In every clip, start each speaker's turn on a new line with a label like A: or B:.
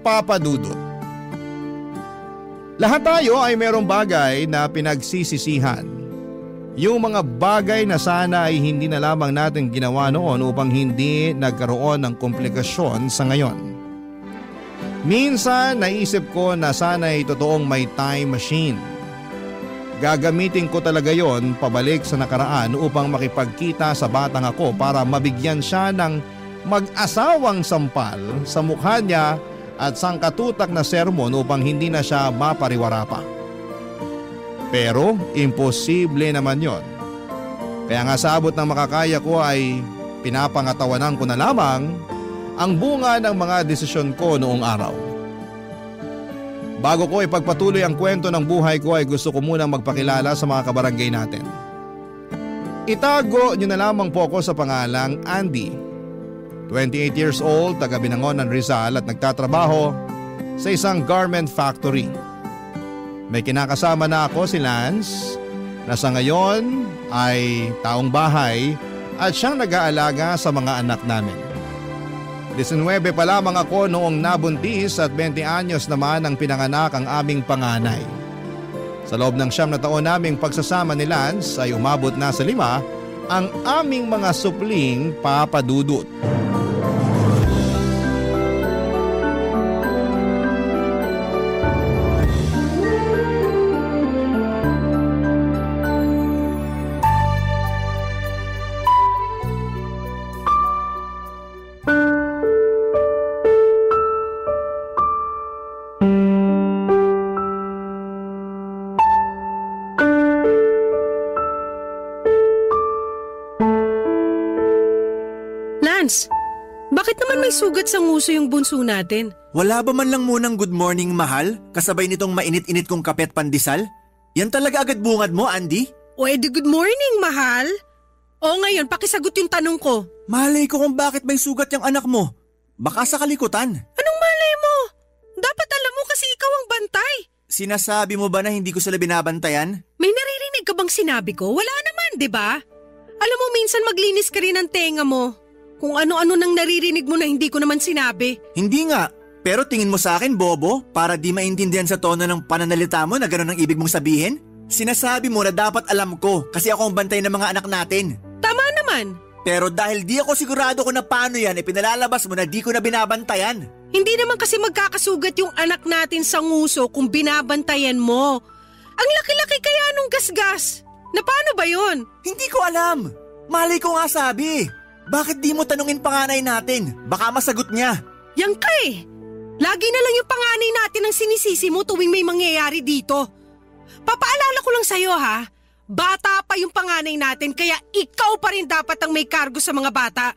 A: Papa Dudut. Lahat tayo ay merong bagay na pinagsisisihan. Yung mga bagay na sana ay hindi na lamang natin ginawa noon upang hindi nagkaroon ng komplikasyon sa ngayon. Minsan naisip ko na sana ay totoong may time machine. Gagamitin ko talaga yon pabalik sa nakaraan upang makipagkita sa batang ako para mabigyan siya ng mag-asawang sampal sa mukha niya at sangkatutak na sermon upang hindi na siya mapariwara pa. Pero imposible naman yon. Kaya nga sa abot ng makakaya ko ay pinapangatawanan ko na lamang ang bunga ng mga desisyon ko noong araw. Bago ko ipagpatuloy ang kwento ng buhay ko ay gusto ko munang magpakilala sa mga kabarangay natin. Itago niyo na lamang po ako sa pangalang Andy. 28 years old, taga Binangonan, Rizal at nagtatrabaho sa isang garment factory. May kinakasama na ako si Lance na sa ngayon ay taong bahay at siyang nag-aalaga sa mga anak namin. 19 pa lamang ako noong nabuntis at 20 anyos naman ang pinanganak ang aming panganay. Sa loob ng 9 na taon naming pagsasama ni Lance ay umabot na sa 5 ang aming mga supling Papa Dudut.
B: Bakit naman may sugat sa nguso yung bunso natin?
C: Wala ba man lang munang good morning, mahal? Kasabay nitong mainit-init kong kape at pandesal? Yan talaga agad bungad mo, Andy?
B: O edi good morning, mahal. O ngayon, pakisagot yung tanong ko.
C: Malay ko kung bakit may sugat yung anak mo. Baka sa kalikutan.
B: Anong malay mo? Dapat alam mo kasi ikaw ang bantay.
C: Sinasabi mo ba na hindi ko sila binabantayan?
B: May naririnig ka bang sinabi ko? Wala naman, di ba? Alam mo, minsan maglinis ka rin ng tenga mo. Kung ano-ano nang naririnig mo na hindi ko naman sinabi.
C: Hindi nga, pero tingin mo sa akin, bobo, para di maintindihan sa tono ng pananalita mo na gano'n ang ibig mong sabihin? Sinasabi mo na dapat alam ko kasi ako ang bantay ng mga anak natin.
B: Tama naman.
C: Pero dahil di ako sigurado kung na paano yan, pinalalabas mo na di ko na binabantayan.
B: Hindi naman kasi magkakasugat yung anak natin sa nguso kung binabantayan mo. Ang laki-laki kaya nung gasgas. Na paano ba yun?
C: Hindi ko alam. Malay ko nga sabi. Bakit di mo tanungin panganay natin? Baka masagot niya.
B: Yang ka eh. Lagi na lang yung panganay natin ang sinisisi mo tuwing may mangyayari dito. Papaalala ko lang sa'yo ha. Bata pa yung panganay natin kaya ikaw pa rin dapat ang may kargo sa mga bata.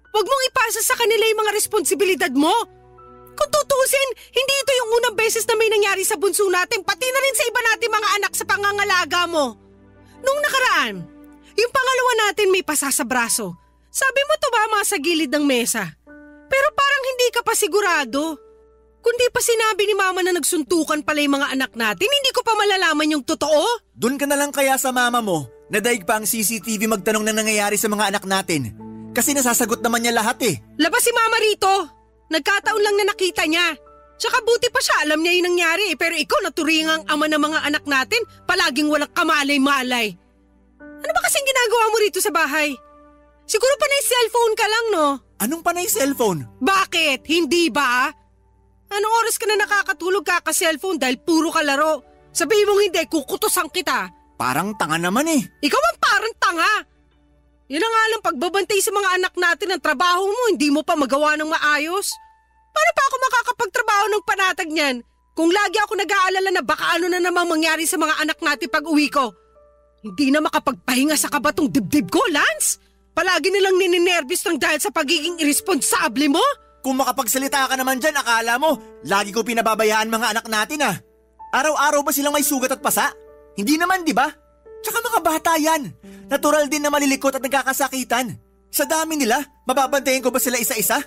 B: Huwag mong ipasa sa kanila yung mga responsibilidad mo. Kung tutusin, hindi ito yung unang beses na may nangyari sa bunso natin, pati na rin sa iba natin mga anak sa pangangalaga mo. Nung nakaraan, yung pangalawa natin may pasa sa braso. Sabi mo tumama sa gilid ng mesa. Pero parang hindi ka pa sigurado. Kundi pa sinabi ni mama na nagsuntukan pala yung mga anak natin, hindi ko pa malalaman yung totoo.
C: Doon ka na lang kaya sa mama mo, nadaig pa ang CCTV magtanong na nangyayari sa mga anak natin. Kasi nasasagot naman niya lahat eh.
B: Labas si mama rito. Nagkataon lang na nakita niya. Tsaka buti pa siya, alam niya yung nangyari eh. Pero ikaw naturingang ama ng mga anak natin, palaging walang kamalay-malay. Ano ba kasing ginagawa mo rito sa bahay? Siguro panay cellphone ka lang, no?
C: Anong panay cellphone?
B: Bakit? Hindi ba? Anong oras ka na nakakatulog kaka-cellphone dahil puro ka laro? Sabihin mong hindi, kukutusan kita.
C: Parang tanga naman eh.
B: Ikaw ang parang tanga. Yun ang alam, pagbabantay sa mga anak natin ng trabaho mo, hindi mo pa magawa ng maayos. Paano pa ako makakapagtrabaho ng panatag niyan? Kung lagi ako nag-aalala na baka ano na namang mangyari sa mga anak natin pag uwi ko. Hindi na makapagpahinga sa kabatong dibdib ko, Lance. Palagi nilang nininervous ng dahil sa pagiging irresponsable mo?
C: Kung makapagsalita ka naman dyan, akala mo, lagi ko pinababayaan mga anak natin ah. Araw-araw ba silang may sugat at pasa? Hindi naman, di ba? Tsaka mga bata yan. Natural din na malilikot at nagkakasakitan. Sa dami nila, mababantayan ko ba sila isa-isa?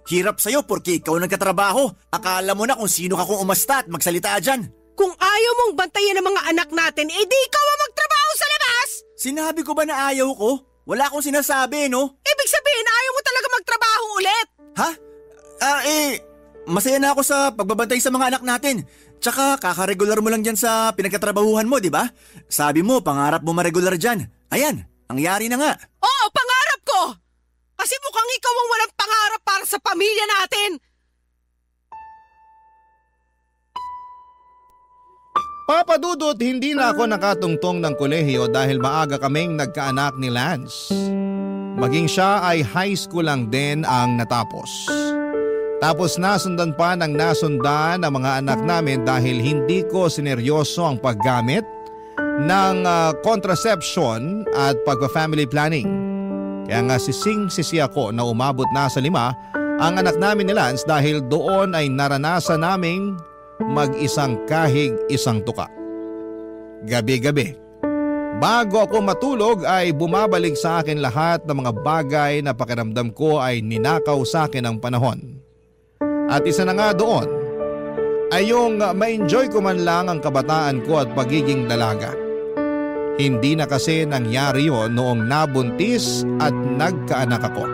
C: Hirap sa'yo porque ikaw nagkatrabaho. Akala mo na kung sino ka kung umasta at magsalita dyan.
B: Kung ayaw mong bantayan ng mga anak natin, edi ikaw ang magtrabaho sa labas!
C: Sinabi ko ba na ayaw ko? Wala akong sinasabi, no?
B: Ibig sabihin, ayaw mo talaga magtrabaho ulit!
C: Ha? masaya na ako sa pagbabantay sa mga anak natin. Tsaka kakaregular mo lang dyan sa pinagkatrabahuhan mo, di ba? Sabi mo, pangarap mo maregular dyan. Ayan, nangyari na nga.
B: Oo, pangarap ko! Kasi mukhang ikaw ang walang pangarap para sa pamilya natin.
A: Papa Dudut, hindi na ako nakatungtong ng kolehiyo dahil maaga kaming nagkaanak ni Lance. Maging siya ay high school lang din ang natapos. Tapos nasundan pa ng nasundan ang mga anak namin dahil hindi ko sineryoso ang paggamit ng contraception at pagpa-family planning. Kaya nga sising-sisi ako na umabot na sa 5 ang anak namin ni Lance dahil doon ay naranasan naming mag-isang kahig isang tuka. Gabi-gabi, bago ako matulog ay bumabalik sa akin lahat ng mga bagay na pakiramdam ko ay ninakaw sa akin ng panahon. At isa na nga doon ay yung ma-enjoy ko man lang ang kabataan ko at pagiging dalaga. Hindi na kasi nangyari yon noong nabuntis at nagkaanak ako.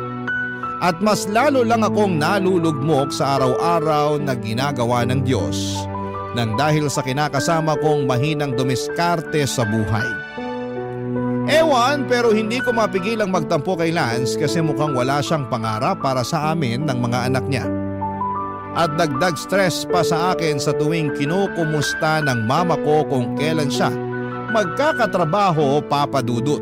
A: At mas lalo lang akong nalulugmok sa araw-araw na ginagawa ng Diyos nang dahil sa kinakasama kong mahinang dumiskarte sa buhay. Ewan, pero hindi ko mapigilang magtampo kay Lance kasi mukhang wala siyang pangarap para sa amin ng mga anak niya. At dagdag stress pa sa akin sa tuwing kinukumusta ng mama ko kung kailan siya magkakatrabaho, Papa Dudut.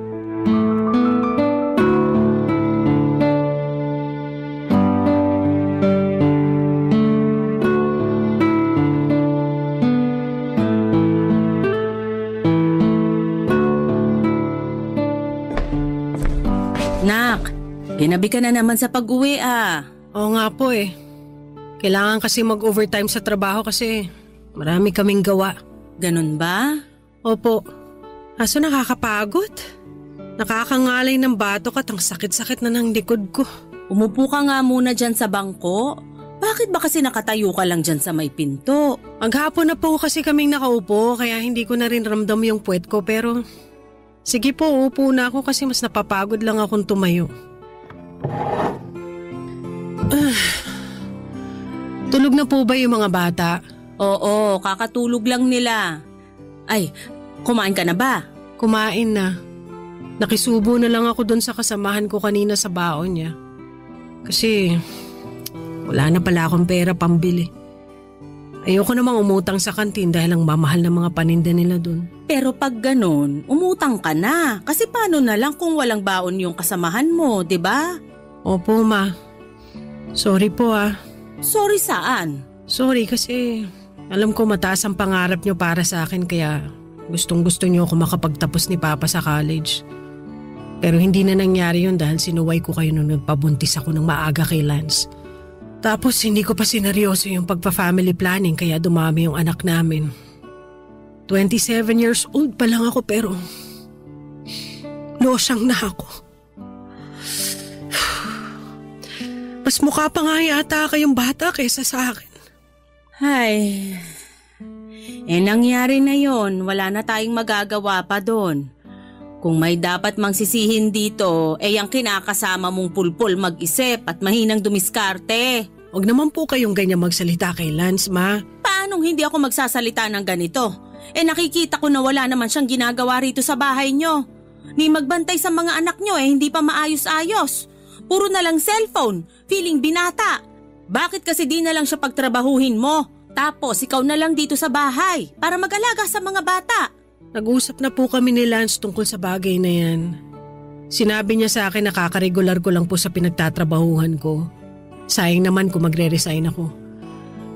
D: Nak, ginabi ka na naman sa pag-uwi ah.
B: Oo nga po eh. Kailangan kasi mag-overtime sa trabaho kasi marami kaming gawa.
D: Ganun ba?
B: Opo. Kaso nakakapagod. Nakakangalay ng batok at ang sakit-sakit na ng likod ko.
D: Umupo ka nga muna dyan sa bangko. Bakit ba kasi nakatayo ka lang dyan sa may pinto?
B: Maghapon na po kasi kaming nakaupo kaya hindi ko na rin ramdam yung puwet ko pero sige po, upo na ako kasi mas napapagod lang akong tumayo. Tulog na po ba yung mga bata?
D: Oo, kakatulog lang nila. Ay, kumain ka na ba?
B: Kumain na. Nakisubo na lang ako doon sa kasamahan ko kanina sa baon niya. Kasi wala na pala akong pera pambili. Ayoko namang umutang sa kantin dahil ang mamahal ng mga paninda nila doon.
D: Pero pag ganun, umutang ka na. Kasi paano na lang kung walang baon yung kasamahan mo, di ba?
B: Opo, ma. Sorry po ah.
D: Sorry saan?
B: Sorry kasi alam ko mataas ang pangarap niyo para sa akin kaya gustong-gusto niyo ako makapagtapos ni Papa sa college. Pero hindi na nangyari yun dahil sinuway ko kayo nung nagpabuntis ako ng maaga kay Lance. Tapos hindi ko pa sineryoso yung pagpa-family planning kaya dumami yung anak namin. 27 years old pa lang ako pero losyang na ako. Mas mukha pa nga yata kayong bata kaysa sa akin.
D: Ay, nangyari na yon. Wala na tayong magagawa pa doon. Kung may dapat mang sisihin dito, ang kinakasama mong pulpul mag-isip at mahinang dumiskarte.
B: Huwag naman po kayong ganyan magsalita kay Lance, ma.
D: Paanong hindi ako magsasalita ng ganito? Nakikita ko na wala naman siyang ginagawa rito sa bahay nyo. Ni magbantay sa mga anak nyo hindi pa maayos-ayos. Puro na lang cellphone, feeling binata. Bakit kasi di na lang siya pagtrabahuhin mo? Tapos ikaw na lang dito sa bahay para mag-alaga sa mga bata.
B: Nag-usap na po kami ni Lance tungkol sa bagay na yan. Sinabi niya sa akin na kakaregular ko lang po sa pinagtatrabahuhan ko. Sayang naman kung magre-resign ako.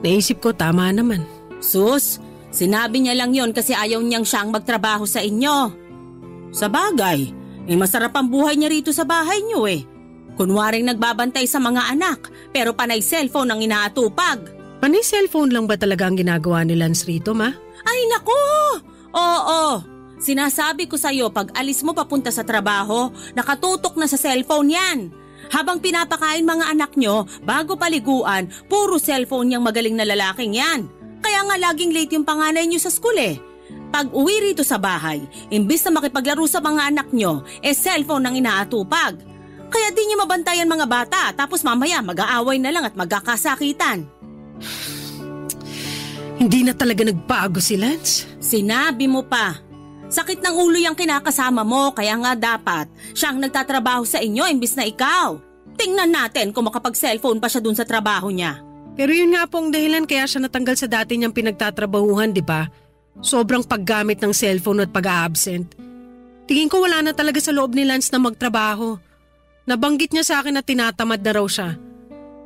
B: Naisip ko tama naman.
D: Sus, sinabi niya lang yon kasi ayaw niyang siyang magtrabaho sa inyo. Sa bagay, masarap ang buhay niya rito sa bahay niyo eh. Kunwaring nagbabantay sa mga anak pero panay cellphone ang inaatupag.
B: Panay cellphone lang ba talaga ang ginagawa ni Lance rito, ma?
D: Ay naku! Oo, sinasabi ko sa'yo pag alis mo papunta sa trabaho, nakatutok na sa cellphone yan. Habang pinapakain mga anak nyo, bago paliguan, puro cellphone niyang magaling na lalaking yan. Kaya nga laging late yung panganay nyo sa school eh. Pag uwi rito sa bahay, imbis na makipaglaro sa mga anak nyo, cellphone ang inaatupag. Kaya di nyo mabantayan mga bata tapos mamaya mag-aaway na lang at magkakasakitan.
B: Hindi na talaga nagbago si Lance.
D: Sinabi mo pa. Sakit ng ulo yung kinakasama mo, kaya nga dapat siyang nagtatrabaho sa inyo imbis na ikaw. Tingnan natin kung makapag-cellphone pa siya dun sa trabaho niya.
B: Pero yun nga po ang dahilan kaya siya natanggal sa dati niyang pinagtatrabahuhan, di ba? Sobrang paggamit ng cellphone at pag-a-absent. Tingin ko wala na talaga sa loob ni Lance na magtrabaho. Nabanggit niya sa akin na tinatamad na raw siya.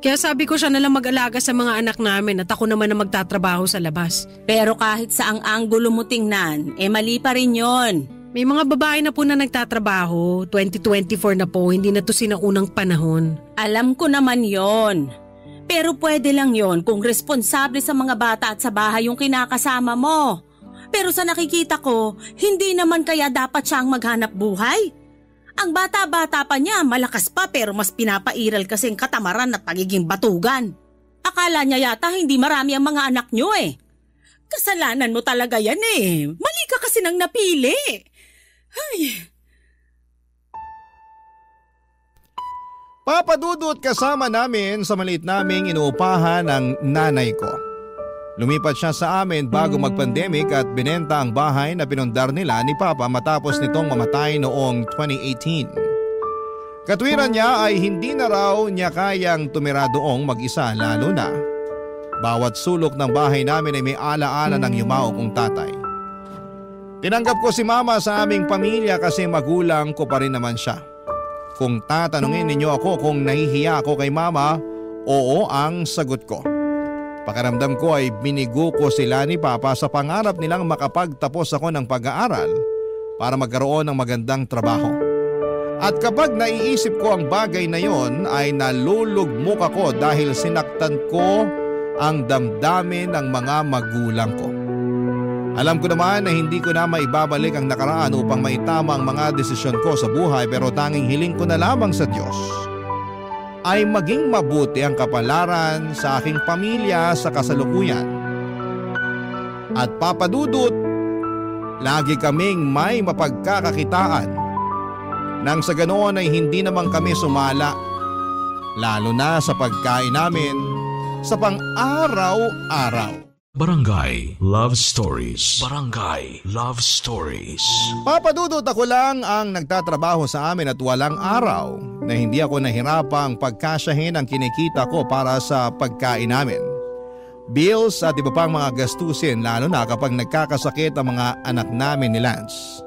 B: Kaya sabi ko siya nalang mag-alaga sa mga anak namin at ako naman na magtatrabaho sa labas.
D: Pero kahit sa ang anggulo mo tingnan, mali pa rin yon.
B: May mga babae na po na nagtatrabaho, 2024 na po, hindi na to sinaunang panahon.
D: Alam ko naman yon. Pero pwede lang yon kung responsable sa mga bata at sa bahay yung kinakasama mo. Pero sa nakikita ko, hindi naman kaya dapat siyang maghanap buhay. Ang bata-bata pa niya, malakas pa pero mas pinapairal kasing katamaran at pagiging batugan. Akala niya yata hindi marami ang mga anak niyo eh. Kasalanan mo talaga yan eh. Mali ka kasi nang napili. Ay.
A: Papadudot kasama namin sa maliit naming inuupahan ng nanay ko. Lumipat siya sa amin bago mag-pandemic at binenta ang bahay na pinundar nila ni Papa matapos nitong mamatay noong 2018. Katwiran niya ay hindi na raw niya kayang tumira doong mag-isa lalo na. Bawat sulok ng bahay namin ay may alaala ng yumao kong tatay. Tinanggap ko si Mama sa aming pamilya kasi magulang ko pa rin naman siya. Kung tatanungin ninyo ako kung nahihiya ako kay Mama, oo ang sagot ko. Pakiramdam ko ay binigo ko sila ni Papa sa pangarap nilang makapagtapos ako ng pag-aaral para magkaroon ng magandang trabaho. At kapag naiisip ko ang bagay na yon ay nalulugmok ako dahil sinaktan ko ang damdamin ng mga magulang ko. Alam ko naman na hindi ko na maibabalik ang nakaraan upang maitama ang mga desisyon ko sa buhay pero tanging hiling ko na lamang sa Diyos ay maging mabuti ang kapalaran sa aking pamilya sa kasalukuyan. At papadudot, lagi kaming may mapagkakakitaan nang sa ganoon ay hindi naman kami sumala, lalo na sa pagkain namin sa pang-araw-araw.
E: Barangay Love Stories. Barangay Love Stories.
A: Papadudot, ako lang ang nagtatrabaho sa amin at walang araw na hindi ako nahirapang pagkasyahin ang kinikita ko para sa pagkain namin. Bills at iba pang mga gastusin lalo na kapag nagkakasakit ang mga anak namin ni Lance.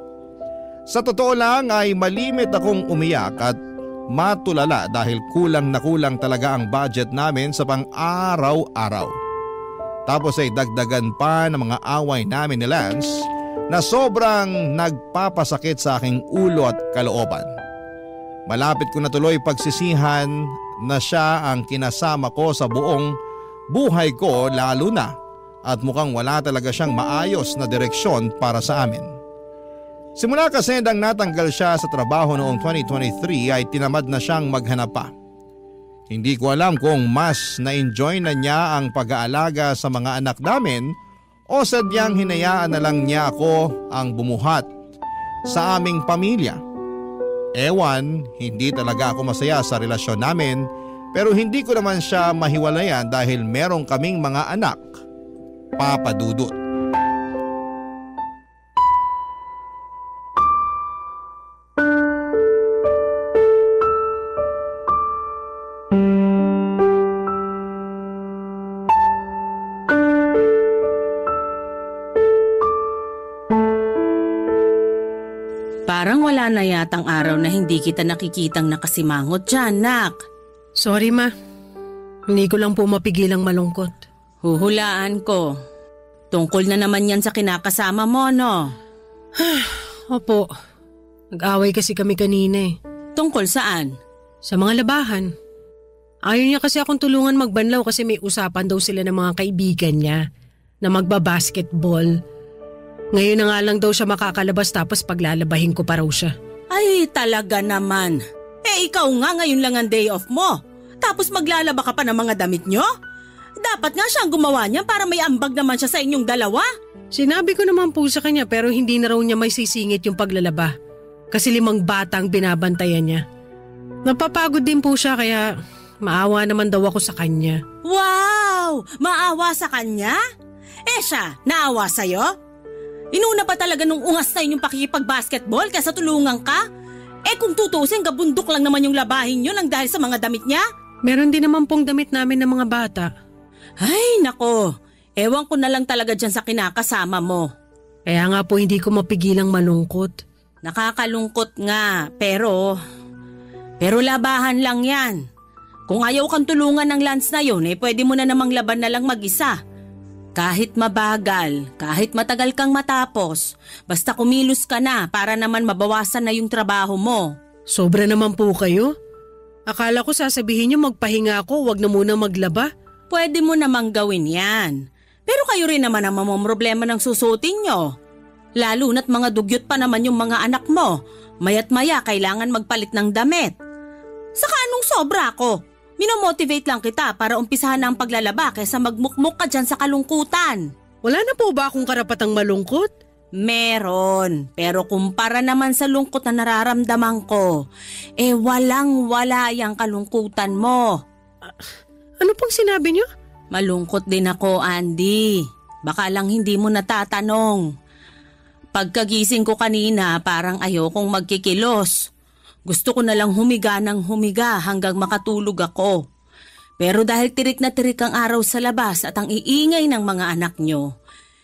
A: Sa totoo lang ay malimit akong umiyak at matulala dahil kulang na kulang talaga ang budget namin sa pang-araw-araw. Tapos ay dagdagan pa ng mga away namin ni Lance na sobrang nagpapasakit sa aking ulo at kalooban. Malapit ko na tuloy pagsisihan na siya ang kinasama ko sa buong buhay ko lalo na at mukhang wala talaga siyang maayos na direksyon para sa amin. Simula kasi nang natanggal siya sa trabaho noong 2023 ay tinamad na siyang maghanap pa. Hindi ko alam kung mas na-enjoy na niya ang pag-aalaga sa mga anak namin o sadyang hinayaan na lang niya ako ang bumuhat sa aming pamilya. Ewan, hindi talaga ako masaya sa relasyon namin pero hindi ko naman siya mahiwalayan dahil meron kaming mga anak. Papadudot.
D: Parang wala na yatang araw na hindi kita nakikitang nakasimangot dyan, nak.
B: Sorry ma, hindi ko lang po mapigilang malungkot.
D: Huhulaan ko. Tungkol na naman yan sa kinakasama mo, no?
B: Opo, nag-away kasi kami kanina eh.
D: Tungkol saan?
B: Sa mga labahan. Ayaw niya kasi akong tulungan magbanlaw kasi may usapan daw sila ng mga kaibigan niya na magbabasketball. Ngayon na nga lang daw siya makakalabas tapos paglalabahin ko pa raw siya.
D: Ay, talaga naman. Ikaw nga ngayon lang ang day off mo. Tapos maglalaba ka pa ng mga damit nyo? Dapat nga siyang gumawa niya para may ambag naman siya sa inyong dalawa.
B: Sinabi ko naman po sa kanya pero hindi na raw niya may sisingit yung paglalaba. Kasi 5 bata ang binabantayan niya. Napapagod din po siya kaya maawa naman daw ako sa kanya.
D: Wow! Maawa sa kanya? Siya, naawa sa'yo? Inuna pa talaga nung ungas na yun yung pakikipag-basketball kaysa tulungan ka? Kung tutusin, gabundok lang naman yung labahin yun ang dahil sa mga damit niya?
B: Meron din naman pong damit namin ng mga bata.
D: Ay, nako. Ewan ko na lang talaga dyan sa kinakasama mo.
B: Kaya nga po hindi ko mapigilang malungkot.
D: Nakakalungkot nga, pero labahan lang yan. Kung ayaw kang tulungan ng Lance na yun, pwede mo na namang laban na lang mag-isa. Kahit mabagal, kahit matagal kang matapos, basta kumilos ka na para naman mabawasan na yung trabaho mo.
B: Sobra naman po kayo. Akala ko sasabihin niyo magpahinga ako, wag na muna maglaba.
D: Pwede mo namang gawin yan. Pero kayo rin naman ang mamamroblema ng susutin nyo. Lalo na't mga dugyot pa naman yung mga anak mo. Maya't maya kailangan magpalit ng damit. Saka anong sobra ko? Minomotivate lang kita para umpisahan na ang paglalaba kaysa magmukmuk ka dyan sa kalungkutan.
B: Wala na po ba akong karapatang malungkot?
D: Meron, pero kumpara naman sa lungkot na nararamdaman ko, walang-wala yung kalungkutan mo.
B: Ano pong sinabi niyo?
D: Malungkot din ako, Andy. Baka lang hindi mo natatanong. Pagkagising ko kanina, parang ayokong magkikilos. Gusto ko na lang humiga ng humiga hanggang makatulog ako. Pero dahil tirik na tirik ang araw sa labas at ang iingay ng mga anak nyo,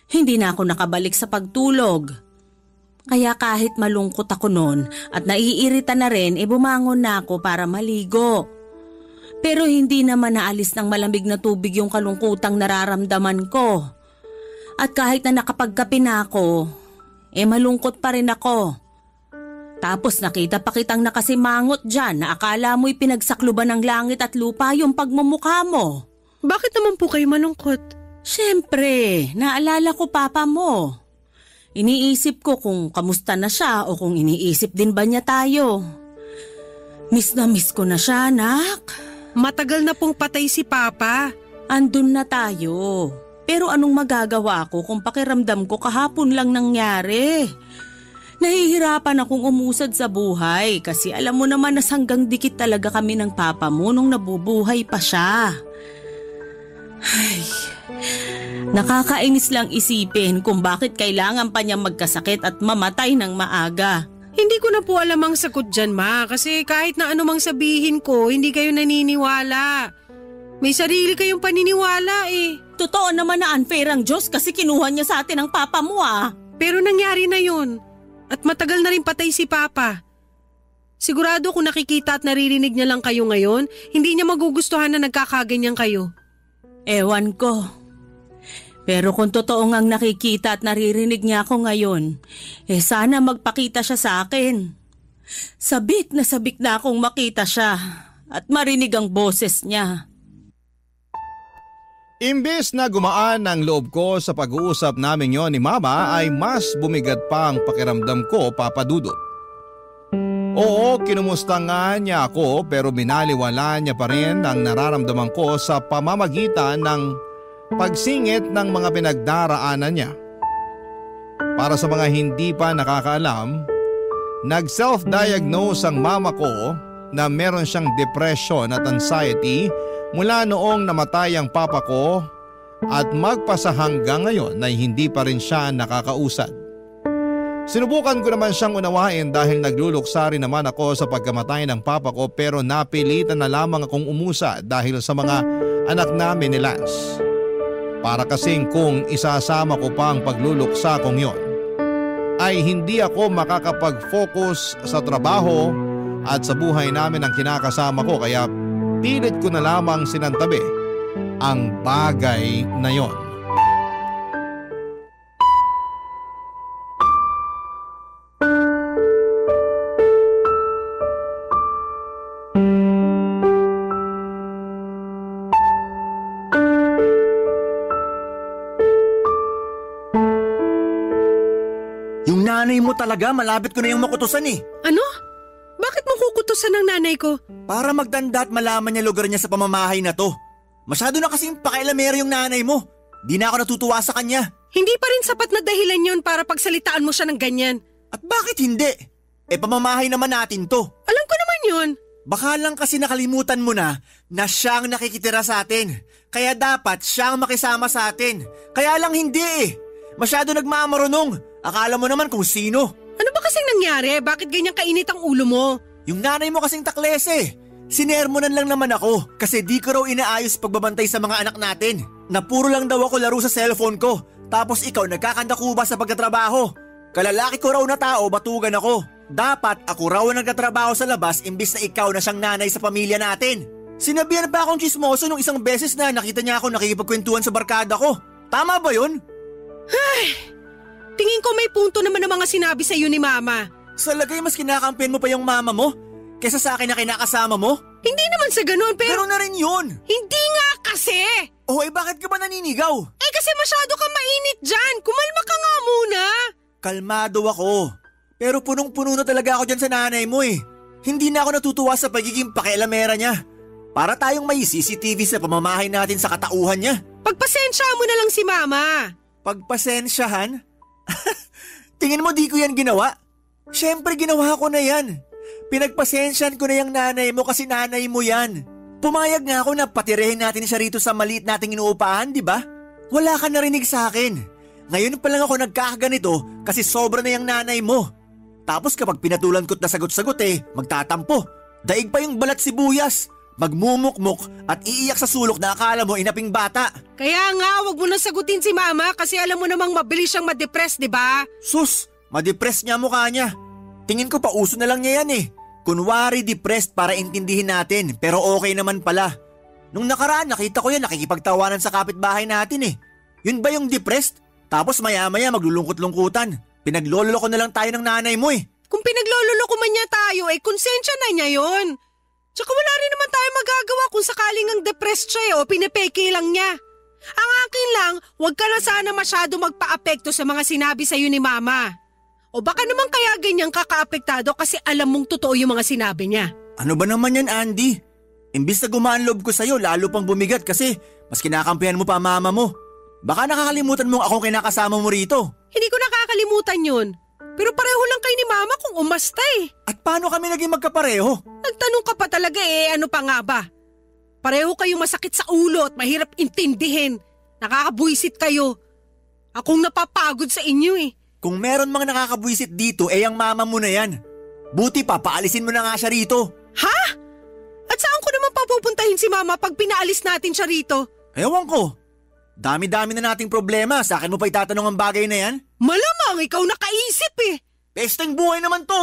D: hindi na ako nakabalik sa pagtulog. Kaya kahit malungkot ako noon at naiirita na rin, bumangon na ako para maligo. Pero hindi naman naalis ng malamig na tubig yung kalungkutang nararamdaman ko. At kahit na nakapagkape na ako, malungkot pa rin ako. Tapos nakita pa kitang nakasimangot dyan na akala mo'y pinagsakluban ng langit at lupa yung pagmumukha mo.
B: Bakit naman po kayo malungkot?
D: Siyempre, naalala ko papa mo. Iniisip ko kung kamusta na siya o kung iniisip din ba niya tayo. Miss na miss ko na siya, anak.
B: Matagal na pong patay si Papa.
D: Andun na tayo. Pero anong magagawa ko kung pakiramdam ko kahapon lang nangyari? Nahihirapan akong umusad sa buhay kasi alam mo naman na sanggang dikit talaga kami ng papa mo nung nabubuhay pa siya. Ay, nakakainis lang isipin kung bakit kailangan pa niya magkasakit at mamatay ng maaga.
B: Hindi ko na po alam ang sagot dyan, Ma, kasi kahit na anumang sabihin ko, hindi kayo naniniwala. May sarili kayong paniniwala
D: Totoo naman na unfair ang Diyos kasi kinuha niya sa atin ang papa mo
B: Pero nangyari na yun. At matagal na rin patay si Papa. Sigurado kung nakikita at naririnig niya lang kayo ngayon, hindi niya magugustuhan na nagkakaganyan kayo.
D: Ewan ko. Pero kung totoo ngang nakikita at naririnig niya ako ngayon, sana magpakita siya sa akin. Sabik na akong makita siya at marinig ang boses niya.
A: Imbes na gumaan ang loob ko sa pag-uusap namin yon ni Mama ay mas bumigat pa ang pakiramdam ko, Papa Dudut. Oo, kinumusta nga niya ako pero binaliwala niya pa rin ang nararamdaman ko sa pamamagitan ng pagsingit ng mga pinagdaraanan niya. Para sa mga hindi pa nakakaalam, nag-self-diagnose ang mama ko na meron siyang depression at anxiety mula noong namatay ang papa ko at magpasa hanggang ngayon na hindi pa rin siya nakakausad. Sinubukan ko naman siyang unawain dahil nagluluksa rin naman ako sa pagkamatay ng papa ko pero napilitan na lamang akong umusa dahil sa mga anak namin ni Lance. Para kasing kung isasama ko pa ang pagluluksa kong yon, ay hindi ako makakapag-focus sa trabaho at sa buhay namin ang kinakasama ko kaya pilit ko na lamang sinantabi ang bagay na yon.
C: Yung nanay mo talaga, malapit ko na yung makutusan
B: Ano? Bakit mo kukutusan ng nanay ko?
C: Para magtanda at malaman niya lugar niya sa pamamahay na to. Masyado na kasing pakailamero yung nanay mo. Di na ako natutuwa sa kanya.
B: Hindi pa rin sapat na dahilan yun para pagsalitaan mo siya ng ganyan.
C: At bakit hindi? Pamamahay naman natin to.
B: Alam ko naman yun.
C: Baka lang kasi nakalimutan mo na siya ang nakikitira sa atin. Kaya dapat siya ang makisama sa atin. Kaya lang hindi eh. Masyado nagmamarunong. Akala mo naman kung sino.
B: Ano ba kasing nangyari? Bakit ganyan kainit ang ulo mo?
C: Yung nanay mo kasing takles eh. Sinermonan lang naman ako kasi di ko raw inaayos pagbabantay sa mga anak natin. Na puro lang daw ako laro sa cellphone ko. Tapos ikaw nagkakandakuba sa pagtatrabaho. Kalalaki ko raw na tao, batugan ako. Dapat ako raw ang nagtatrabaho sa labas imbis na ikaw na siyang nanay sa pamilya natin. Sinabihan pa akong chismoso nung isang beses na nakita niya ako nakikipagkwentuhan sa barkada ko. Tama ba yun?
B: Ay, tingin ko may punto naman ang mga sinabi sa iyo ni Mama.
C: Sa lagay mas kinakampihan mo pa yung mama mo kesa sa akin na kinakasama mo?
B: Hindi naman sa ganun pero…
C: Pero na rin yun.
B: Hindi nga kasi!
C: Oh, bakit ka ba naninigaw?
B: Kasi masyado kang mainit dyan. Kumalma ka nga muna.
C: Kalmado ako. Pero punong-puno na talaga ako dyan sa nanay mo eh. Hindi na ako natutuwa sa pagiging pakialamera niya. Para tayong may CCTV sa pamamahay natin sa katauhan niya.
B: Pagpasensya mo na lang si Mama.
C: Pagpasensyahan? Tingin mo di ko yan ginawa? Siyempre ginawa ko na yan. Pinagpasensyahan ko na yung nanay mo kasi nanay mo yan. Pumayag nga ako na patirehin natin siya rito sa maliit nating inuupahan, di ba? Wala ka narinig sa akin. Ngayon pa lang ako nagkakaganito kasi sobra na yung nanay mo. Tapos kapag pinatulan ko't na sagot-sagot magtatampo. Daig pa yung balat sibuyas. Magmumukmuk at iiyak sa sulok na akala mo inaping bata.
B: Kaya nga, wag mo na sagutin si Mama kasi alam mo namang mabilis siyang ma-depress, di ba?
C: Sus, ma-depress niya mukha niya. Tingin ko pa uso na lang niya yan eh. Kunwari depressed para intindihin natin pero okay naman pala. Nung nakaraan nakita ko yan nakikipagtawanan sa kapitbahay natin eh. Yun ba yung depressed? Tapos maya-maya maglulungkot-lungkutan. Pinagloloko na lang tayo ng nanay mo eh.
B: Kung pinagloloko man niya tayo konsensya na niya yon. Tsaka wala rin naman tayo magagawa kung sakaling ang depressed siya o pinepeke lang niya. Ang akin lang, huwag ka na sana masyado magpa-apekto sa mga sinabi sa'yo ni Mama. O baka naman kaya ganyan kaka-apektado kasi alam mong totoo yung mga sinabi niya.
C: Ano ba naman yan, Andy? Imbis na gumaan loob ko sa'yo, lalo pang bumigat kasi mas kinakampihan mo pa mama mo. Baka nakakalimutan mong akong kinakasama mo rito.
B: Hindi ko nakakalimutan yun. Pero pareho lang kayo ni Mama kung umasta
C: At paano kami naging magkapareho?
B: Nagtanong ka pa talaga ano pa nga ba? Pareho kayong masakit sa ulo at mahirap intindihin. Nakakabwisit kayo. Akong napapagod sa inyo
C: Kung meron mga nakakabwisit dito ang mama mo na yan. Buti pa, paalisin mo na nga siya rito.
B: Ha? At saan ko naman papupuntahin si Mama pag pinaalis natin siya rito?
C: Ewan ko. Dami-dami na nating problema. Sa akin mo pa itatanong ang bagay na yan?
B: Malamang ikaw nakaisip
C: Pesteng buhay naman to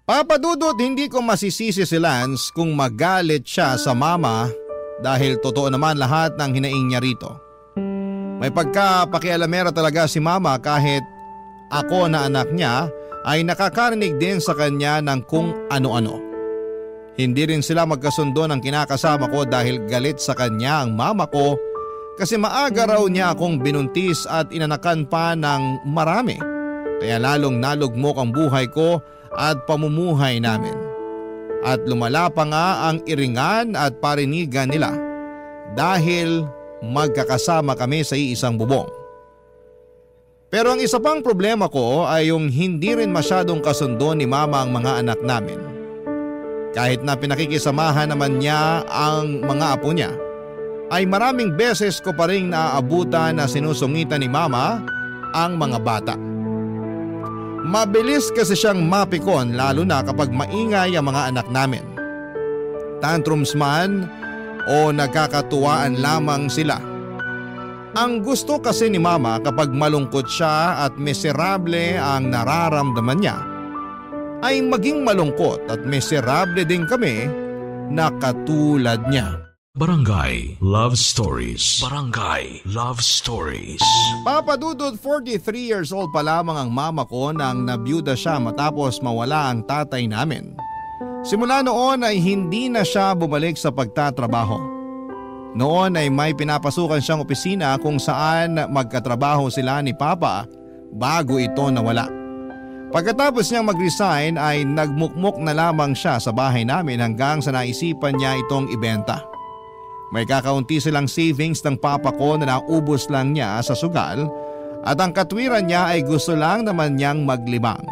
A: Papadudot, hindi ko masisisi si Lance kung magalit siya sa mama dahil totoo naman lahat ng hinaing niya rito. May pagkapakialamera talaga si mama kahit ako na anak niya ay nakakarinig din sa kanya ng kung ano-ano. Hindi rin sila magkasundo ng kinakasama ko dahil galit sa kanya ang mama ko kasi maaga raw niya akong binuntis at inanakan pa ng marami. Kaya lalong nalugmok ang buhay ko at pamumuhay namin. At lumala pa nga ang iringan at parinigan nila dahil magkakasama kami sa iisang bubong. Pero ang isa pang problema ko ay yung hindi rin masyadong kasundo ni mama ang mga anak namin. Kahit na pinakikisamahan naman niya ang mga apo niya, ay maraming beses ko pa rin naaabutan na sinusungitan ni mama ang mga bata. Mabilis kasi siyang mapikon lalo na kapag maingay ang mga anak namin. Tantrums man o nagkakatuwaan lamang sila. Ang gusto kasi ni mama kapag malungkot siya at miserable ang nararamdaman niya, ay maging malungkot at miserable din kami na katulad niya.
E: Barangay Love Stories. Barangay Love Stories.
A: Papadudod, 43 years old pa lamang ang mama ko nang nabiyuda siya matapos mawala ang tatay namin. Simula noon ay hindi na siya bumalik sa pagtatrabaho. Noon ay may pinapasukan siyang opisina kung saan magkatrabaho sila ni Papa bago ito nawala. Pagkatapos niyang mag-resign ay nagmukmuk na lamang siya sa bahay namin hanggang sa naisipan niya itong ibenta. May kakaunti silang savings ng papa ko na naubos lang niya sa sugal at ang katwiran niya ay gusto lang naman niyang maglibang.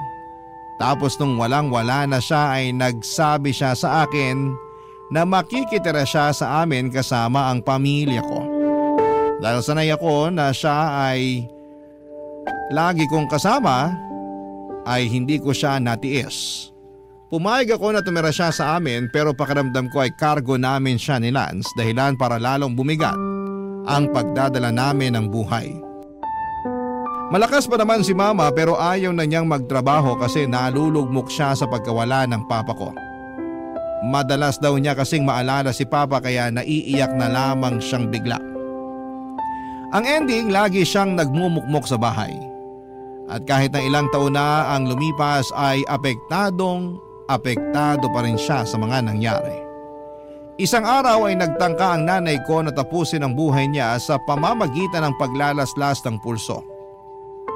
A: Tapos nung walang-wala na siya ay nagsabi siya sa akin na makikitira siya sa amin kasama ang pamilya ko. Dahil sanay ako na siya ay lagi kong kasama, ay hindi ko siya natiis. Pumayag ako na tumira siya sa amin pero pakiramdam ko ay cargo namin siya ni Lance, dahilan para lalong bumigat ang pagdadala namin ng buhay. Malakas pa naman si mama pero ayaw na niyang magtrabaho kasi nalulugmok siya sa pagkawala ng papa ko. Madalas daw niya kasing maalala si papa kaya naiiyak na lamang siyang bigla. Ang ending, lagi siyang nagmumukmok sa bahay. At kahit na ilang taon na ang lumipas ay apektado pa rin siya sa mga nangyari. Isang araw ay nagtangka ang nanay ko na tapusin ang buhay niya sa pamamagitan ng paglalaslas ng pulso.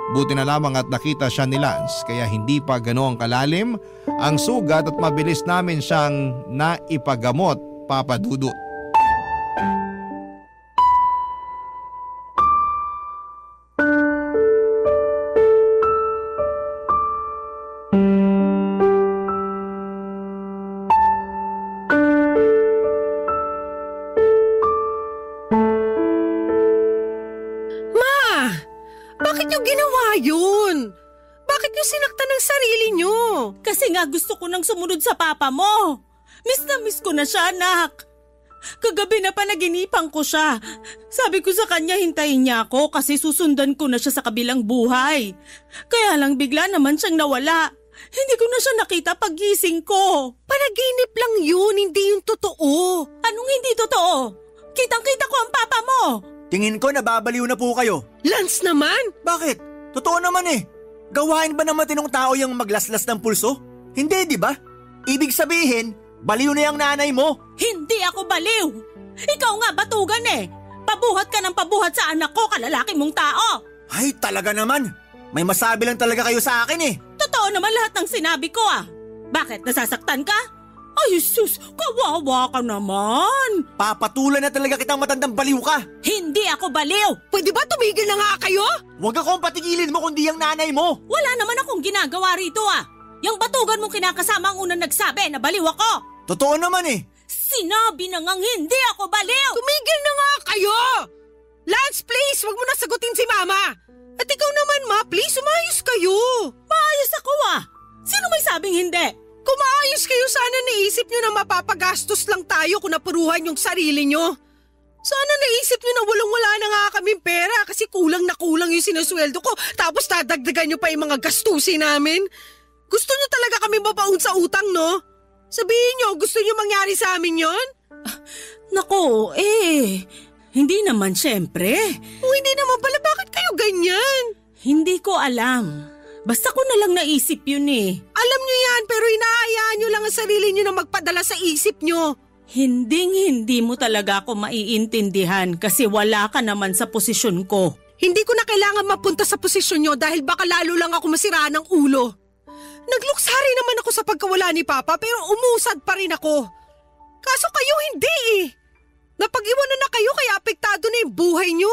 A: Buti na lamang at nakita siya ni Lance kaya hindi pa ganoong kalalim ang sugat at mabilis namin siyang naipagamot, Papa Dudut.
D: Kasi nga gusto ko nang sumunod sa papa mo. Miss na miss ko na siya, anak. Kagabi na panaginipan ko siya. Sabi ko sa kanya hintayin niya ako kasi susundan ko na siya sa kabilang buhay. Kaya lang bigla naman siyang nawala. Hindi ko na siya nakita paggising ko.
B: Panaginip lang yun, hindi yung totoo.
D: Anong hindi totoo? Kitang-kita ko ang papa mo.
C: Tingin ko nababaliw na po kayo.
B: Lance naman?
C: Bakit? Totoo naman eh. Gawain ba ng matinong tao yung maglaslas ng pulso? Hindi, di ba? Ibig sabihin, baliw na yung nanay mo.
D: Hindi ako baliw. Ikaw nga batugan eh. Pabuhat ka ng pabuhat sa anak ko, kalalaki mong tao.
C: Ay, talaga naman. May masabi lang talaga kayo sa akin eh.
D: Totoo naman lahat ng sinabi ko ah. Bakit, nasasaktan ka? Ay, sus, kawawa ka naman.
C: Papatulan na talaga kitang matandang baliw ka.
D: Hindi ako baliw.
B: Pwede ba tumigil na nga kayo?
C: Huwag akong patigilin mo kundi ang nanay mo.
D: Wala naman akong ginagawa rito ah. Yung batugan mong kinakasama ang unang nagsabi na baliw ako.
C: Totoo naman eh.
D: Sinabi na ngang hindi ako baliw.
B: Tumigil na nga kayo. Lance, please, wag mo na sagutin si mama. At ikaw naman ma, please, umayos kayo.
D: Maayos ako ah. Sino may sabing hindi?
B: Kung maayos kayo, sana naisip nyo na mapapagastos lang tayo kung napuruhan yung sarili nyo. Sana naisip nyo na walang-wala na nga kaming pera kasi kulang na kulang yung sinusweldo ko tapos dadagdagan nyo pa yung mga gastusin namin. Gusto nyo talaga kami mabaon sa utang, no? Sabihin nyo, gusto nyo mangyari sa amin yon?
D: Naku, hindi naman syempre.
B: Kung hindi naman pala, bakit kayo ganyan?
D: Hindi ko alam. Basta ko na lang naisip yun eh.
B: Alam nyo yan, pero inaayaan nyo lang ang sarili nyo na magpadala sa isip nyo.
D: Hindi mo talaga ako maiintindihan kasi wala ka naman sa posisyon ko.
B: Hindi ko na kailangan mapunta sa posisyon nyo dahil baka lalo lang ako masiraan ng ulo. Nagluksari naman ako sa pagkawala ni Papa pero umusad pa rin ako. Kaso kayo hindi eh. Napag-iwanan na kayo kaya apektado na yung buhay nyo.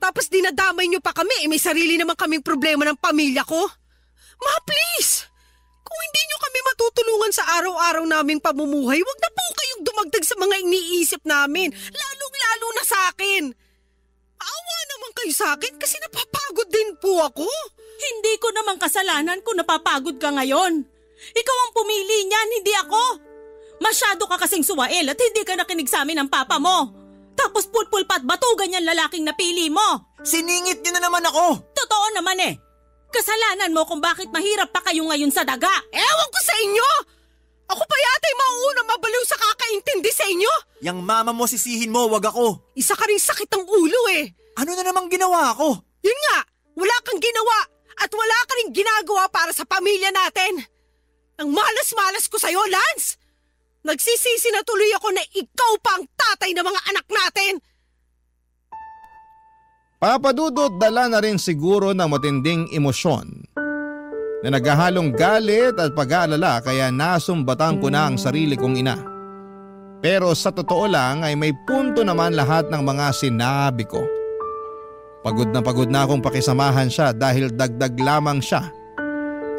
B: Tapos dinadamay nyo pa kami, may sarili naman kaming problema ng pamilya ko. Ma, please! Kung hindi nyo kami matutulungan sa araw-araw naming pamumuhay, wag na po kayong dumagdag sa mga iniisip namin, lalong-lalo na sa akin. Awa naman kayo sa akin kasi napapagod din po ako.
D: Hindi ko naman kasalanan kung napapagod ka ngayon. Ikaw ang pumili niyan, hindi ako. Masyado ka kasing suwael at hindi ka nakinig sa amin ng papa mo. Tapos pulpul pa at batugan yung lalaking napili mo.
C: Siningit niyo na naman ako.
D: Totoo naman eh. Kasalanan mo kung bakit mahirap pa kayo ngayon sa daga.
B: Ewan ko sa inyo. Ako pa yata'y mauuna mabaliw sa kakaintindi sa inyo.
C: Yang mama mo sisihin mo, wag ako.
B: Isa ka rin sakit ng ulo eh.
C: Ano na namang ginawa ko?
B: Yun nga, wala kang ginawa at wala ka rin ginagawa para sa pamilya natin. Ang malas-malas ko sa'yo, Lance. Nagsisisi na tuloy ako na ikaw pa ang tatay ng mga anak natin.
A: Papa Dudut, dala na rin siguro ng matinding emosyon na naghahalong galit at pag-aalala kaya nasumbatan ko na ang sarili kong ina. Pero sa totoo lang ay may punto naman lahat ng mga sinabi ko. Pagod na akong pakisamahan siya dahil dagdag lamang siya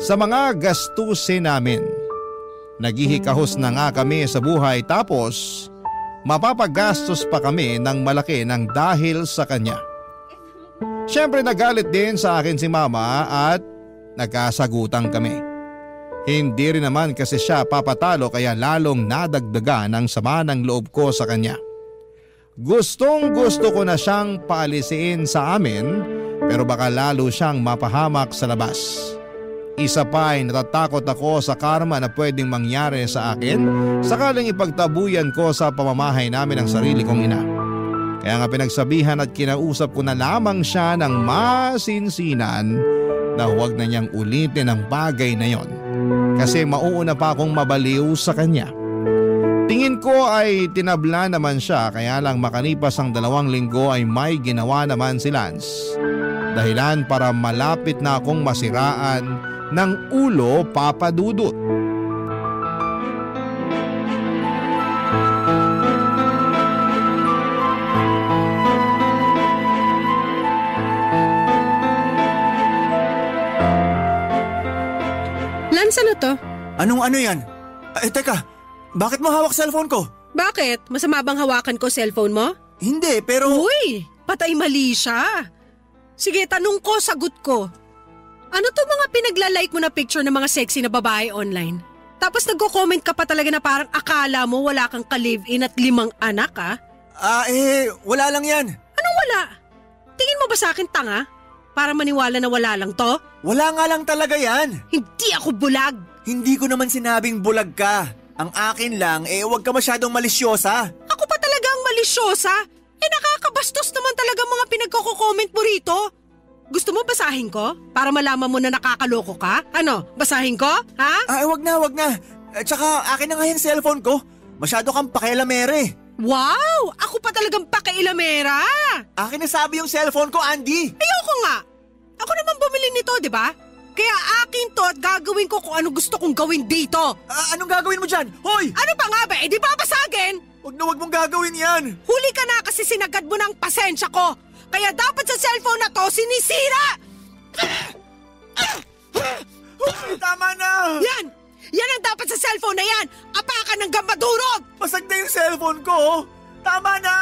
A: sa mga gastusin namin. Naghihikahos na nga kami sa buhay tapos mapapagastos pa kami ng malaki ng dahil sa kanya. Siyempre nagalit din sa akin si mama at nagkasagutan kami. Hindi rin naman kasi siya papatalo kaya lalong nadagdagan ang sama ng loob ko sa kanya. Gustong gusto ko na siyang paalisiin sa amin pero baka lalo siyang mapahamak sa labas. Isa pa ay natatakot ako sa karma na pwedeng mangyari sa akin sakaling ipagtabuyan ko sa pamamahay namin ang sarili kong ina. Kaya nga pinagsabihan at kinausap ko na lamang siya ng masinsinan na huwag na niyang ulitin ang bagay na yon kasi mauuna pa akong mabaliw sa kanya. Tingin ko ay tinabla naman siya kaya lang makalipas ang 2 linggo ay may ginawa naman si Lance. Dahilan para malapit na akong masiraan ng ulo, Papa Dudut.
B: Lance, ano to?
C: Anong ano yan? Teka, bakit mo hawak cellphone ko?
B: Bakit? Masama bang hawakan ko cellphone mo?
C: Hindi, pero…
B: Uy, patay mali siya. Sige, tanong ko, sagot ko. Ano to mga pinaglalike mo na picture ng mga sexy na babae online? Tapos nagko-comment ka pa talaga na parang akala mo wala kang ka-live-in at 5 anak ha?
C: Wala lang yan.
B: Anong wala? Tingin mo ba sa akin tanga? Para maniwala na wala lang to?
C: Wala nga lang talaga yan.
B: Hindi ako bulag.
C: Hindi ko naman sinabing bulag ka. Ang akin lang, huwag ka masyadong malisyosa.
B: Ako pa talaga ang malisyosa? Nakakabastos naman talaga mga pinagko-comment mo rito. Gusto mo basahin ko? Para malaman mo na nakakaloko ka? Ano, basahin ko? Ha?
C: Wag na. Tsaka akin na nga yung cellphone ko. Masyado kang pakialamere.
B: Wow! Ako pa talagang pakailamera!
C: Akin na sabi yung cellphone ko, Andy.
B: Ayoko nga. Ako naman bumili nito, di ba? Kaya akin to at gagawin ko kung ano gusto kong gawin dito.
C: Anong gagawin mo dyan? Hoy!
B: Ano pa nga ba? Di ba basagin?
C: Wag mong gagawin yan.
B: Huli ka na kasi sinagad mo ng pasensya ko. Kaya dapat sa cellphone na to sinisira!
C: Tama na!
B: Yan! Yan ang dapat sa cellphone na yan! Apakan ng gammadurog!
C: Basag na yung cellphone ko! Tama na!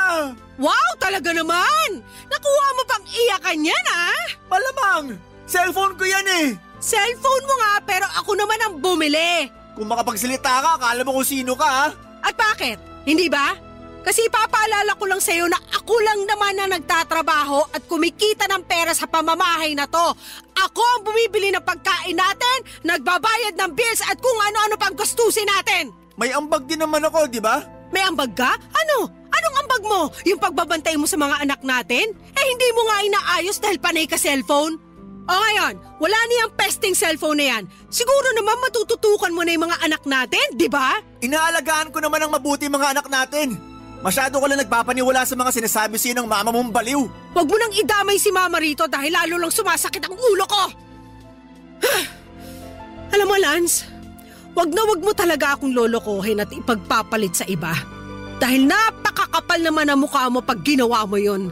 B: Wow, talaga naman! Nakuha mo pang iyakan yan, ha?
C: Malamang! Cellphone ko yan eh!
B: Cellphone mo nga, pero ako naman ang bumili.
C: Kung makapagsalita ka, akala mo kung sino ka, ha?
B: At bakit? Hindi ba? Kasi ipapaalala ko lang sa'yo na ako lang naman na nagtatrabaho at kumikita ng pera sa pamamahay na to. Ako ang bumibili ng pagkain natin, nagbabayad ng bills at kung ano-ano pang gastusin natin.
C: May ambag din naman ako, di ba?
B: May ambag ka? Ano? Anong ambag mo? Yung pagbabantay mo sa mga anak natin? Hindi mo nga inaayos dahil panay ka cellphone? O ngayon, wala niyang pesting cellphone na yan. Siguro naman matututukan mo na yung mga anak natin, di ba?
C: Inaalagaan ko naman ang mabuti mga anak natin. Masyado ko lang nagpapaniwala sa mga sinasabi sa'yo ng mama mong baliw.
B: Huwag mo nang idamay si mama rito dahil lalo lang sumasakit ang ulo ko. Alam mo, Lance, wag mo talaga akong lolokohin at ipagpapalit sa iba. Dahil napakakapal naman ang mukha mo pag ginawa mo yun.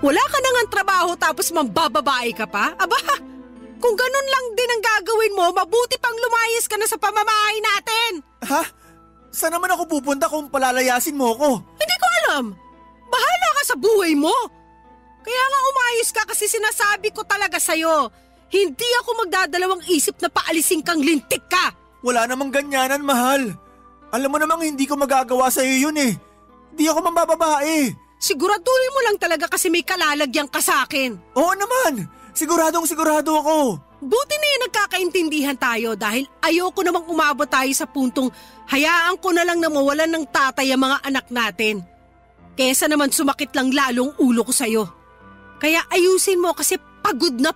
B: Wala ka na ngang trabaho tapos mambababae ka pa? Aba, kung ganun lang din ang gagawin mo, mabuti pang lumayas ka na sa pamamahay natin.
C: Ha? Saan naman ako pupunta kung palalayasin mo ko?
B: Hindi ko alam. Bahala ka sa buhay mo. Kaya nga umayos ka kasi sinasabi ko talaga sa'yo. Hindi ako magdadalawang isip na paalisin kang lintik ka.
C: Wala namang ganyanan, mahal. Alam mo namang hindi ko magagawa sa'yo yun eh. Di ako mambababae.
B: Siguraduhin mo lang talaga kasi may kalalagyan ka sa akin.
C: Oo naman. Sigurado ako.
B: Buti na yung nagkakaintindihan tayo dahil ayoko namang umabot tayo sa puntong hayaan ko na lang na mawalan ng tatay ang mga anak natin. Kesa naman sumakit lang lalong ulo ko sa'yo. Kaya ayusin mo kasi pagod na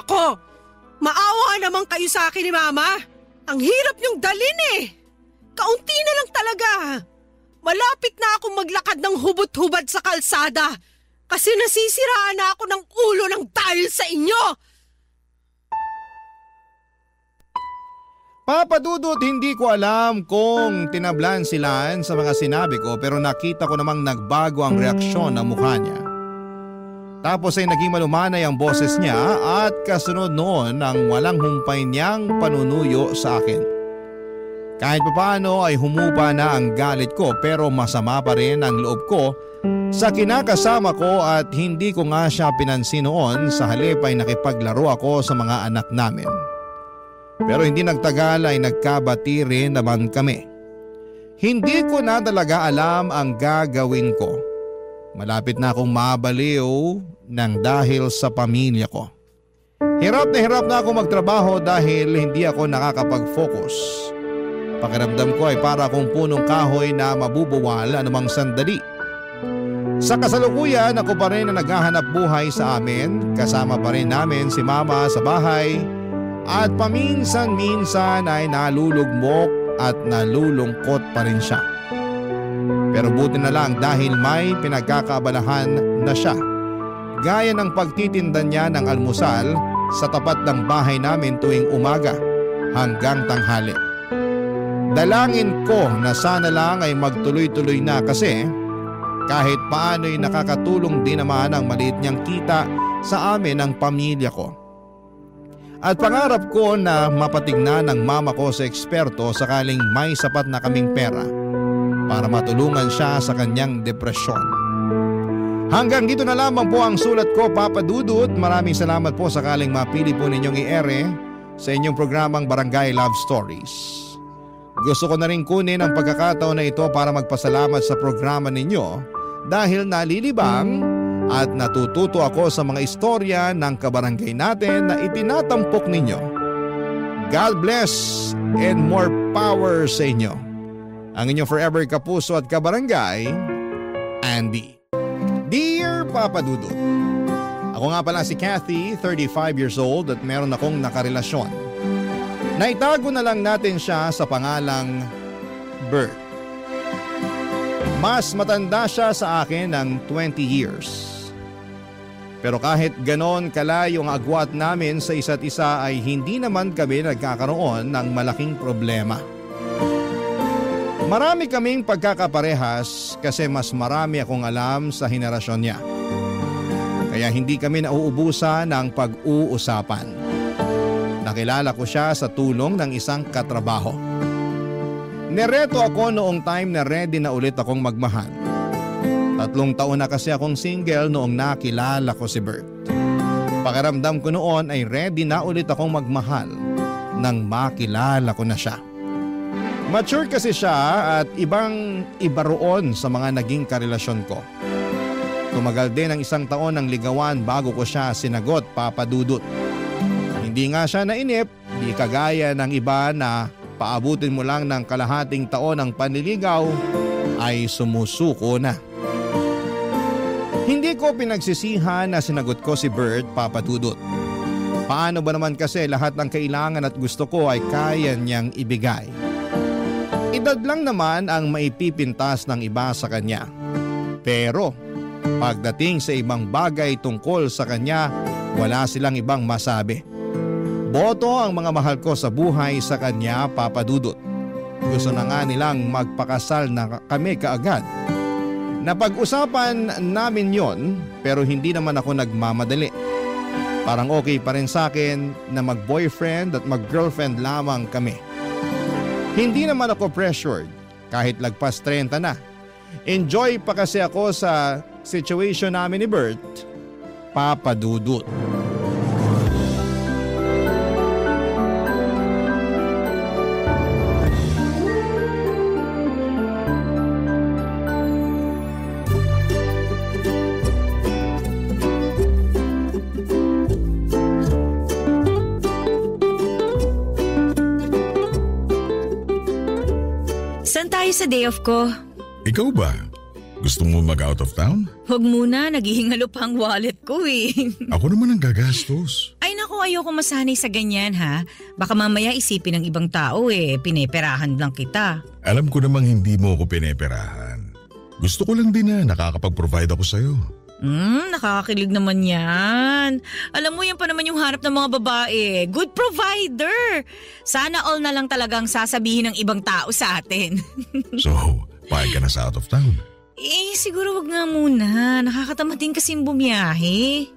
B: ako. Maawa naman kayo sa akin ni Mama. Ang hirap niyong dalin eh. Kaunti na lang talaga. Malapit na akong maglakad ng hubot-hubad sa kalsada kasi nasisiraan na ako ng ulo ng dahil sa inyo.
A: Papa Dudut, hindi ko alam kung tinablan si Lance sa mga sinabi ko pero nakita ko namang nagbago ang reaksyon ng mukha niya. Tapos ay naging malumanay ang boses niya at kasunod noon ang walang humpay niyang panunuyo sa akin. Kahit papaano ay humupa na ang galit ko pero masama pa rin ang loob ko sa kinakasama ko at hindi ko nga siya pinansin noon, sa halip ay nakipaglaro ako sa mga anak namin. Pero hindi nagtagal ay nagkabati rin naman kami. Hindi ko na talaga alam ang gagawin ko. Malapit na akong mabaliw ng dahil sa pamilya ko. Hirap na ako magtrabaho dahil hindi ako nakakapag-focus. Pakiramdam ko ay para akong punong kahoy na mabubuwal anumang sandali. Sa kasalukuyan, ako pa rin na naghahanap buhay sa amin. Kasama pa rin namin si mama sa bahay. At paminsan-minsan ay nalulugmok at nalulungkot pa rin siya. Pero buti na lang dahil may pinagkakaabalahan na siya. Gaya ng pagtitinda niya ng almusal sa tapat ng bahay namin tuwing umaga hanggang tanghali. Dalangin ko na sana lang ay magtuloy-tuloy na kasi kahit paano'y nakakatulong din naman ang maliit niyang kita sa amin ng pamilya ko. At pangarap ko na mapatignan ng mama ko sa eksperto sakaling may sapat na kaming pera para matulungan siya sa kanyang depresyon. Hanggang dito na lamang po ang sulat ko, Papa Dudut. Maraming salamat po sakaling mapili po ninyong i-ere sa inyong programang Barangay Love Stories. Gusto ko na rin kunin ang pagkakataon na ito para magpasalamat sa programa ninyo dahil nalilibang at natututo ako sa mga istorya ng kabarangay natin na itinatampok ninyo. God bless and more power sa inyo. Ang inyong forever kapuso at kabarangay, Andy. Dear Papa Dudut, ako nga pala si Kathy, 35 years old at meron akong nakarelasyon. Naitago na lang natin siya sa pangalang Bert. Mas matanda siya sa akin ng 20 years. Pero kahit ganon kalayo ang agwat namin sa isa't isa ay hindi naman kami nagkakaroon ng malaking problema. Marami kaming pagkakaparehas kasi mas marami akong alam sa henerasyon niya. Kaya hindi kami nauubusan ng pag-uusapan. Nakilala ko siya sa tulong ng isang katrabaho. Nereto ako noong time na ready na ulit akong magmahal. 3 taon na kasi akong single noong nakilala ko si Bert. Pakiramdam ko noon ay ready na ulit akong magmahal nang makilala ko na siya. Mature kasi siya at iba roon sa mga naging karelasyon ko. Tumagal din ng 1 taon ng ligawan bago ko siya sinagot, Papa Dudut. Hindi nga siya nainip, di kagaya ng iba na paabutin mo lang ng kalahating taon ng panliligaw ay sumusuko na. Hindi ko pinagsisihan na sinagot ko si Bert, Papa Dudut. Paano ba naman kasi lahat ng kailangan at gusto ko ay kaya niyang ibigay. Edad lang naman ang maipipintas ng iba sa kanya. Pero pagdating sa ibang bagay tungkol sa kanya, wala silang ibang masabi. Boto ang mga mahal ko sa buhay sa kanya, Papa Dudut. Gusto na nga nilang magpakasal na kami kaagad. Napag-usapan namin yon pero hindi naman ako nagmamadali. Parang okay pa rin sa akin na mag-boyfriend at mag-girlfriend lamang kami. Hindi naman ako pressured kahit lagpas 30 na. Enjoy pa kasi ako sa situation namin ni Bert, Papa Dudut.
F: Saan tayo sa day off ko?
G: Ikaw ba? Gusto mo mag-out of town?
F: Huwag muna, naghihingalo pa ang wallet ko eh.
G: Ako naman ang gagastos.
F: Ay naku, ayoko masanay sa ganyan ha. Baka mamaya isipin ng ibang tao pineperahan lang kita.
G: Alam ko namang hindi mo ako pineperahan. Gusto ko lang din na nakakapag-provide ako sa'yo.
F: Nakakakilig naman yan. Alam mo, yan pa naman yung hanap ng mga babae. Good provider. Sana all na lang talagang sasabihin ng ibang tao sa atin.
G: So, payag ka na sa out of town?
F: Siguro wag nga muna. Nakakatamad din kasing bumiyahe.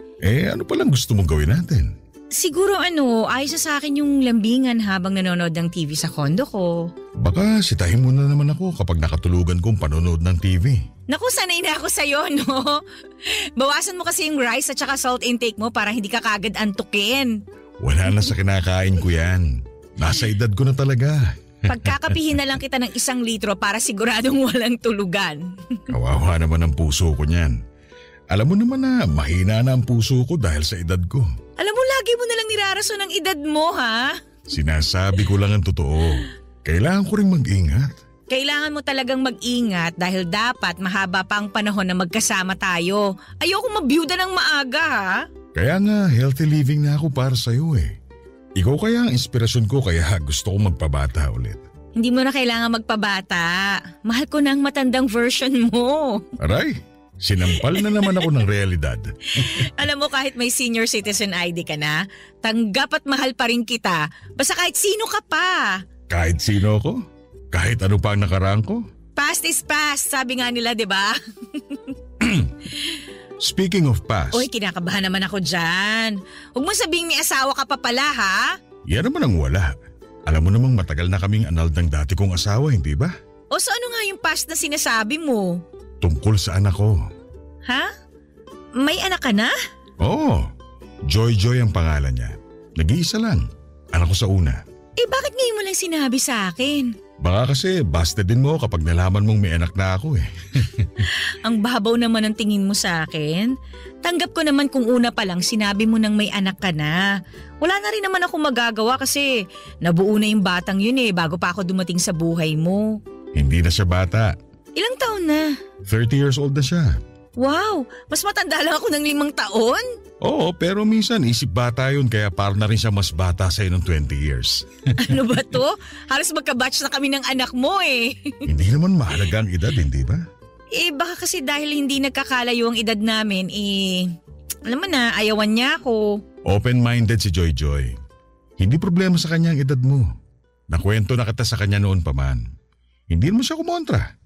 G: Ano palang gusto mong gawin natin?
F: Siguro ayos na sa akin yung lambingan habang nanonood ng TV sa kondo ko.
G: Baka sitahin mo na naman ako kapag nakatulugan kong panonood ng TV.
F: Naku, sanay na ako sa'yo, no? Bawasan mo kasi yung rice at saka salt intake mo para hindi ka kagad antukin.
G: Wala na sa kinakain ko yan. Nasa edad ko na talaga.
F: Pagkakapihin na lang kita ng 1 litro para siguradong walang tulugan.
G: Kawawa naman ang puso ko niyan. Alam mo naman na mahina na ang puso ko dahil sa edad ko.
F: Alam mo, lagi mo nalang nirarason ang edad mo, ha?
G: Sinasabi ko lang ang totoo. Kailangan ko ring mag-ingat.
F: Kailangan mo talagang mag-ingat dahil dapat mahaba pa ang panahon na magkasama tayo. Ayoko mabiyuda ng maaga, ha?
G: Kaya nga, healthy living na ako para sa'yo eh. Ikaw kaya ang inspirasyon ko kaya gusto ko magpabata ulit.
F: Hindi mo na kailangan magpabata. Mahal ko na ang matandang version mo.
G: Aray, sinampal na naman ako ng realidad.
F: Alam mo, kahit may senior citizen ID ka na, tanggap at mahal pa rin kita. Basta kahit sino ka pa.
G: Kahit sino ako? Kahit ano pa ang nakaraan ko?
F: Past is past, sabi nga nila, di ba?
G: Speaking of past.
F: Uy, kinakabahan naman ako dyan. Huwag mo sabihing may asawa ka pa pala, ha?
G: Yan naman ang wala. Alam mo namang matagal na kaming anal ng dati kong asawa, hindi ba?
F: O so ano nga yung past na sinasabi mo?
G: Tungkol sa anak ko.
F: Ha? May anak ka na?
G: Oo. Joy ang pangalan niya. Nag-iisa lang. Anak ko sa una.
F: Bakit ngayon mo lang sinabi sa akin?
G: Baka kasi busted din mo kapag nalaman mong may anak na ako eh.
F: Ang babaw naman ang tingin mo sa akin. Tanggap ko naman kung una pa lang sinabi mo nang may anak ka na. Wala na rin naman ako magagawa kasi nabuo na yung batang yun bago pa ako dumating sa buhay mo.
G: Hindi na siya bata.
F: Ilang taon na?
G: 30 years old na siya.
F: Wow! Mas matanda lang ako ng 5 taon?
G: Oo, pero minsan isip bata yun kaya para na rin siya mas bata sa'yo ng 20 years.
F: Ano ba to? Halos magka-batch na kami ng anak mo
G: Hindi naman mahalaga ang edad, hindi ba?
F: Baka kasi dahil hindi nagkakalayo ang edad namin, alam mo na, ayawan niya ako.
G: Open-minded si Joy. Hindi problema sa kanya ang edad mo. Nakwento na kita sa kanya noon pa man. Hindi mo siya kumontra.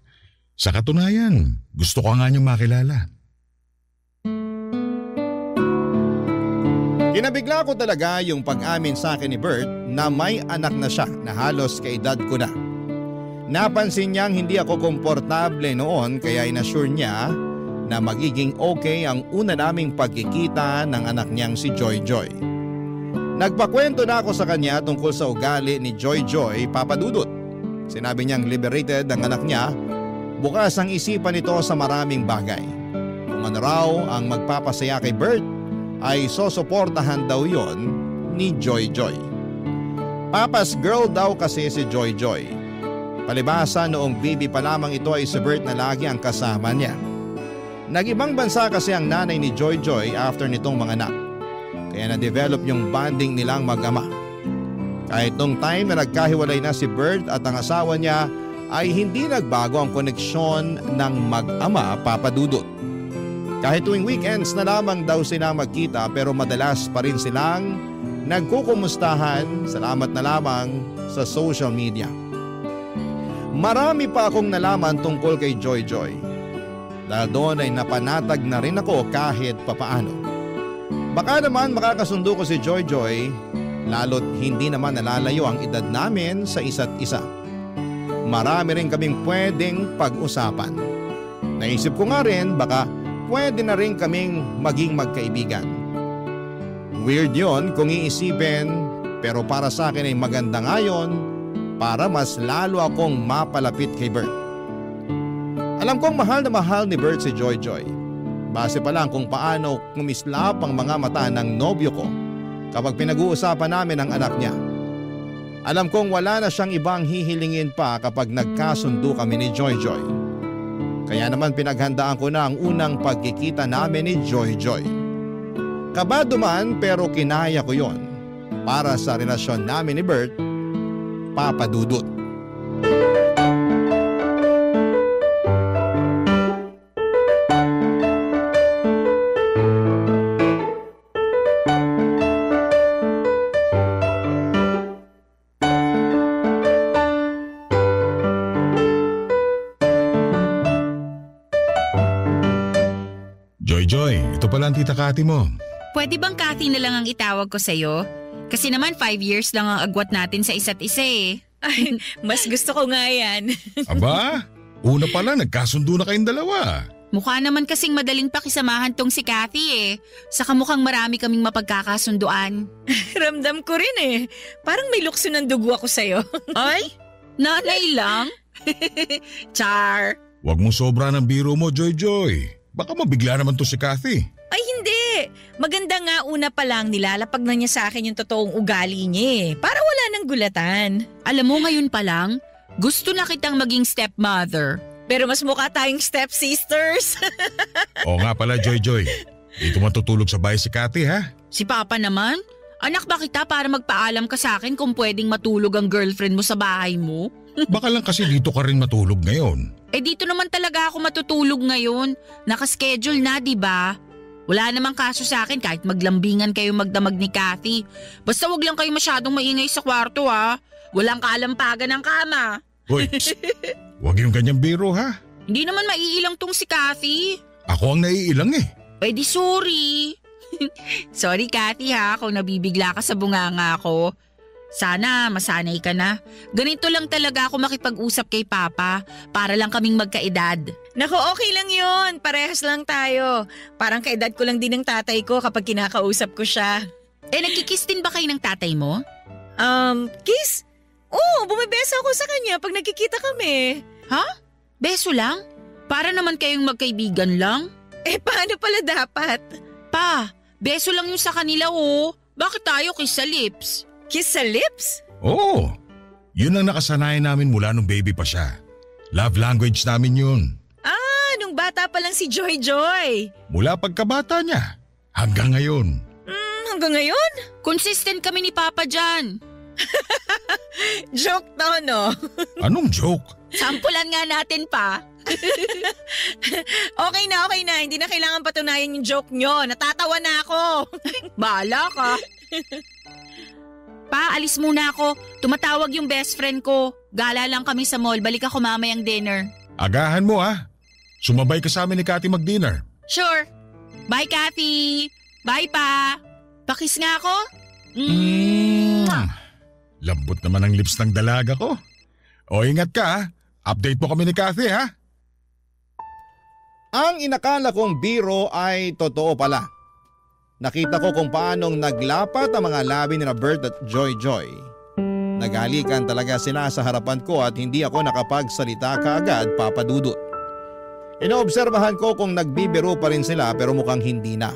G: Sa katunayan, gusto ko nga niyang makilala.
A: Kinabigla ko talaga yung pag-amin sa akin ni Bert na may anak na siya na halos kaedad ko na. Napansin niyang hindi ako komportable noon kaya inassure niya na magiging okay ang una naming pagkikita ng anak niyang si Joy. Nagpakwento na ako sa kanya tungkol sa ugali ni Joy Papadudot. Sinabi niyang liberated ang anak niya, bukas ang isipan nito sa maraming bagay. Kung ano raw ang magpapasaya kay Bert ay sosuportahan daw yon ni Joy. Papa's girl daw kasi si Joy. Palibasa noong baby pa lamang ito ay si Bert na lagi ang kasama niya. Nag-ibang bansa kasi ang nanay ni Joy after nitong mga anak. Kaya na-develop yung bonding nilang mag-ama. Kahit nung time na nagkahiwalay na si Bert at ang asawa niya ay hindi nagbago ang koneksyon ng mag-ama Papadudot. Kahit tuwing weekends na lamang daw sila magkita pero madalas pa rin silang nagkukumustahan, salamat na lamang sa social media. Marami pa akong nalaman tungkol kay Joy. Dahil doon ay napanatag na rin ako kahit papaano. Baka naman makakasundo ko si Joy, lalo't hindi naman nalalayo ang edad namin sa isa't isa. Marami rin kaming pwedeng pag-usapan. Naisip ko nga rin baka pwede na rin kaming maging magkaibigan. Weird yon kung iisipin pero para sa akin ay maganda nga yun para mas lalo akong mapalapit kay Bert. Alam kong mahal na mahal ni Bert si Joy. Base pa lang kung paano kumislap ang mga mata ng nobyo ko kapag pinag-uusapan namin ang anak niya. Alam kong wala na siyang ibang hihilingin pa kapag nagkasundo kami ni Joy. Kaya naman pinaghandaan ko na ang unang pagkikita namin ni Joy. Kabado man pero kinaya ko yon para sa relasyon namin ni Bert, Papadudot.
G: Joy, ito pala ang tita Kati mo.
F: Pwede bang Kathy na lang ang itawag ko sa'yo? Kasi naman 5 years lang ang agwat natin sa isa't isa eh. Ay, mas gusto ko nga yan.
G: Aba, una pala nagkasundo na kayong dalawa.
F: Mukha naman kasing madaling pakisamahan tong si Kathy eh. Saka mukhang marami kaming mapagkakasunduan. Ramdam ko rin eh. Parang may lukso ng dugo ako sa'yo. Ay, nanay lang? Char.
G: Huwag mong sobra ng biro mo, Joy. Baka mabigla naman to si Kathy.
F: Ay hindi. Maganda nga una pa lang nilalapag na niya sa akin yung totoong ugali niya eh. Para wala nang gulatan.
D: Alam mo ngayon pa lang, gusto na kitang maging stepmother.
F: Pero mas mukha tayong stepsisters.
G: Oo nga pala, Joy. Dito matutulog sa bahay si Kathy, ha?
D: Si Papa naman, anak ba kita para magpaalam ka sa akin kung pwedeng matulog ang girlfriend mo sa bahay mo?
G: Baka lang kasi dito ka rin matulog ngayon.
D: Eh dito naman talaga ako matutulog ngayon. Nakaschedule na, di ba? Wala namang kaso sa akin kahit maglambingan kayo magdamag ni Kathy. Basta wag lang kayo masyadong maingay sa kwarto ha. Walang kalampagan ng kama.
G: Hoy, wag yung ganyang biro ha.
D: Hindi naman maiilang tong si Kathy.
G: Ako ang naiilang eh.
D: Eh di sorry. Sorry Kathy ha kung nabibigla ka sa bunganga ko. Sana masanay ka na. Ganito lang talaga ako makipag-usap kay Papa para lang kaming magkaedad.
F: Naku, okay lang yun. Parehas lang tayo. Parang kaedad ko lang din ng tatay ko kapag kinakausap ko siya.
D: Eh nagkikiss din ba kayo ng tatay mo?
F: Kiss? Oo, bumibeso ako sa kanya pag nagkikita kami.
D: Ha? Beso lang? Para naman kayong magkaibigan lang?
F: Eh paano pala dapat?
D: Pa, beso lang yung sa kanila oh. Bakit tayo kiss sa lips?
F: Kiss sa lips?
G: Oo. Yun ang nakasanayan namin mula nung baby pa siya. Love language namin yun.
F: Nung bata pa lang si Joy.
G: Mula pagkabata niya hanggang ngayon.
F: Hanggang ngayon?
D: Consistent kami ni Papa dyan.
F: Joke to, no?
G: Anong joke?
D: Sampulan nga natin pa.
F: Okay na. Hindi na kailangan patunayan yung joke nyo. Natatawa na ako.
D: Bahala ka. Pa, alis muna ako. Tumatawag yung best friend ko. Gala lang kami sa mall. Balik ako mamayang dinner.
G: Agahan mo ha. Sumabay ka sa amin ni Kathy mag-dinner.
D: Sure. Bye, Kathy. Bye, Pa. Pakis nga ako.
G: Lambot naman ang lips ng dalaga ko. O ingat ka ha. Update mo kami ni Kathy ha.
A: Ang inakala kong biro ay totoo pala. Nakita ko kung paanong naglapat ang mga labi ni Bert at Joy. Nagalikan talaga sila sa harapan ko at hindi ako nakapagsalita kaagad, Papa Dudut. Inoobserbahan ko kung nagbibiro pa rin sila pero mukhang hindi na.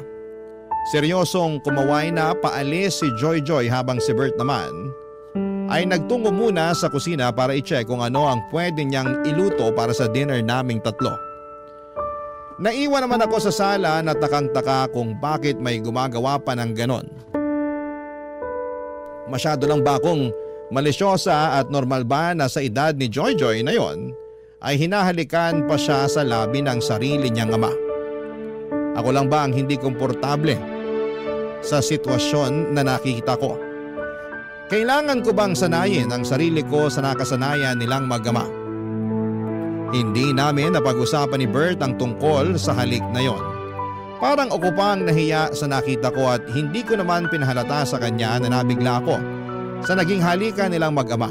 A: Seryosong kumaway na paalis si Joy habang si Bert naman ay nagtungo muna sa kusina para i-check kung ano ang pwede niyang iluto para sa dinner naming tatlo. Naiwan naman ako sa sala na takang-taka kung bakit may gumagawa pa ng ganon. Masyado lang ba akong malisyosa at normal ba na sa edad ni Joy na yon ay hinahalikan pa siya sa labi ng sarili niyang ama? Ako lang ba ang hindi komportable sa sitwasyon na nakikita ko? Kailangan ko bang sanayin ang sarili ko sa nakasanayan nilang mag-ama? Hindi namin napag-usapan ni Bert ang tungkol sa halik na yon. Parang ako pang nahiya sa nakita ko at hindi ko naman pinahalata sa kanya na nabigla ako sa naging halikan nilang mag-ama.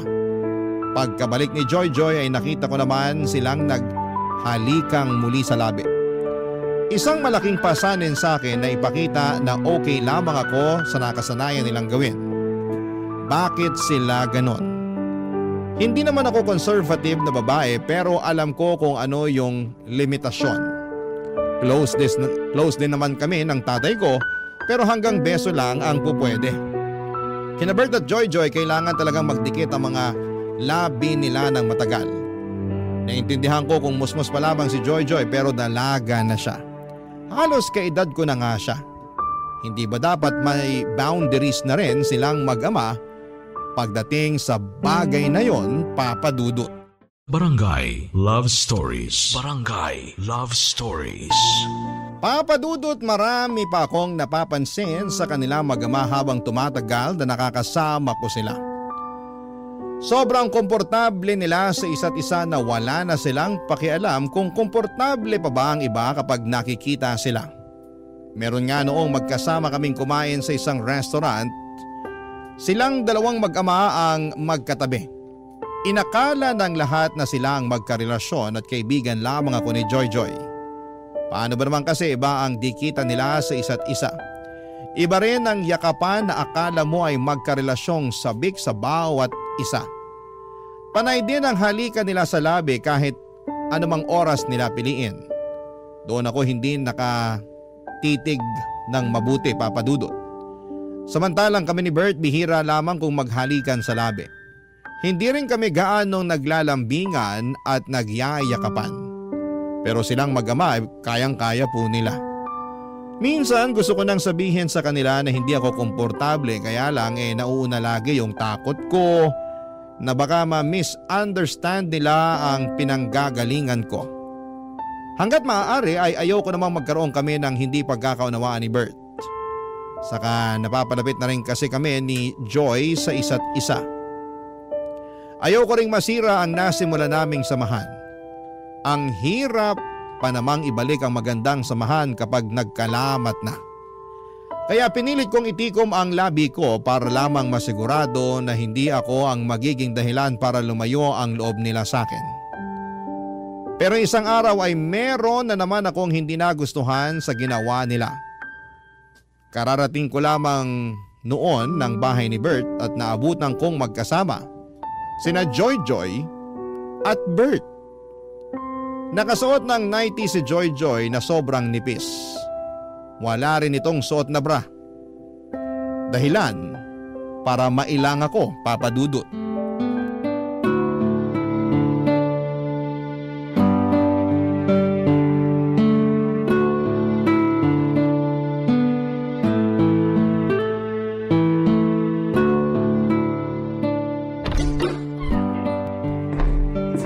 A: Pagkabalik ni Joy ay nakita ko naman silang naghalikang muli sa labi. Isang malaking pasanin sa akin na ipakita na okay lamang ako sa nakasanayan nilang gawin. Bakit sila ganon? Hindi naman ako conservative na babae pero alam ko kung ano yung limitasyon. Close din naman kami ng tatay ko pero hanggang beso lang ang pupwede. Kina Bert at Joy kailangan talagang magdikit ang mga labi nila ng matagal. Naintindihan ko kung musmus pa lamang si Joy pero dalaga na siya. Halos kaedad ko na nga siya. Hindi ba dapat may boundaries na rin silang mag-ama pagdating sa bagay na yon, Papa Dudut?
E: Barangay Love Stories. Barangay Love Stories.
A: Papa Dudut, marami pa akong napapansin sa kanilang mag-ama habang tumatagal na nakakasama ko sila. Sobrang komportable nila sa isa't isa na wala na silang pakialam kung komportable pa ba ang iba kapag nakikita sila. Meron nga noong magkasama kaming kumain sa isang restaurant. Silang dalawang mag-ama ang magkatabi. Inakala ng lahat na sila ang magkarelasyon at kaibigan lamang ako ni Joy Joy. Paano ba naman kasi iba ang dikitan nila sa isa't isa? Iba rin ang yakapan na akala mo ay magkarelasyong sabik sa bawat isa. Panay din ang halikan nila sa labi kahit anumang oras nila piliin. Doon ako hindi nakatitig ng mabuti, Papa Dudut. Samantalang kami ni Bert bihira lamang kung maghalikan sa labi. Hindi rin kami gaanong naglalambingan at nagyayakapan. Pero silang mag-ama kayang-kaya po nila. Minsan gusto ko nang sabihin sa kanila na hindi ako komportable kaya lang nauuna lagi yung takot ko na baka ma-misunderstand nila ang pinanggagalingan ko. Hanggat maaari ay ayoko namang magkaroon kami ng hindi pagkakaunawaan ni Bert. Saka napapalapit na rin kasi kami ni Joy sa isa't isa. Ayoko ring masira ang nasimula naming samahan. Ang hirap pa namang ibalik ang magandang samahan kapag nagkalamat na. Kaya pinilit kong itikom ang labi ko para lamang masigurado na hindi ako ang magiging dahilan para lumayo ang loob nila sa akin. Pero isang araw ay meron na naman akong hindi nagustuhan sa ginawa nila. Kararating ko lamang noon ng bahay ni Bert at naabutan kong magkasama sina Joy Joy at Bert. Nakasuot ng nightie si Joy Joy na sobrang nipis. Wala rin itong suot na bra. Dahilan para mailang ako, Papa Dudut.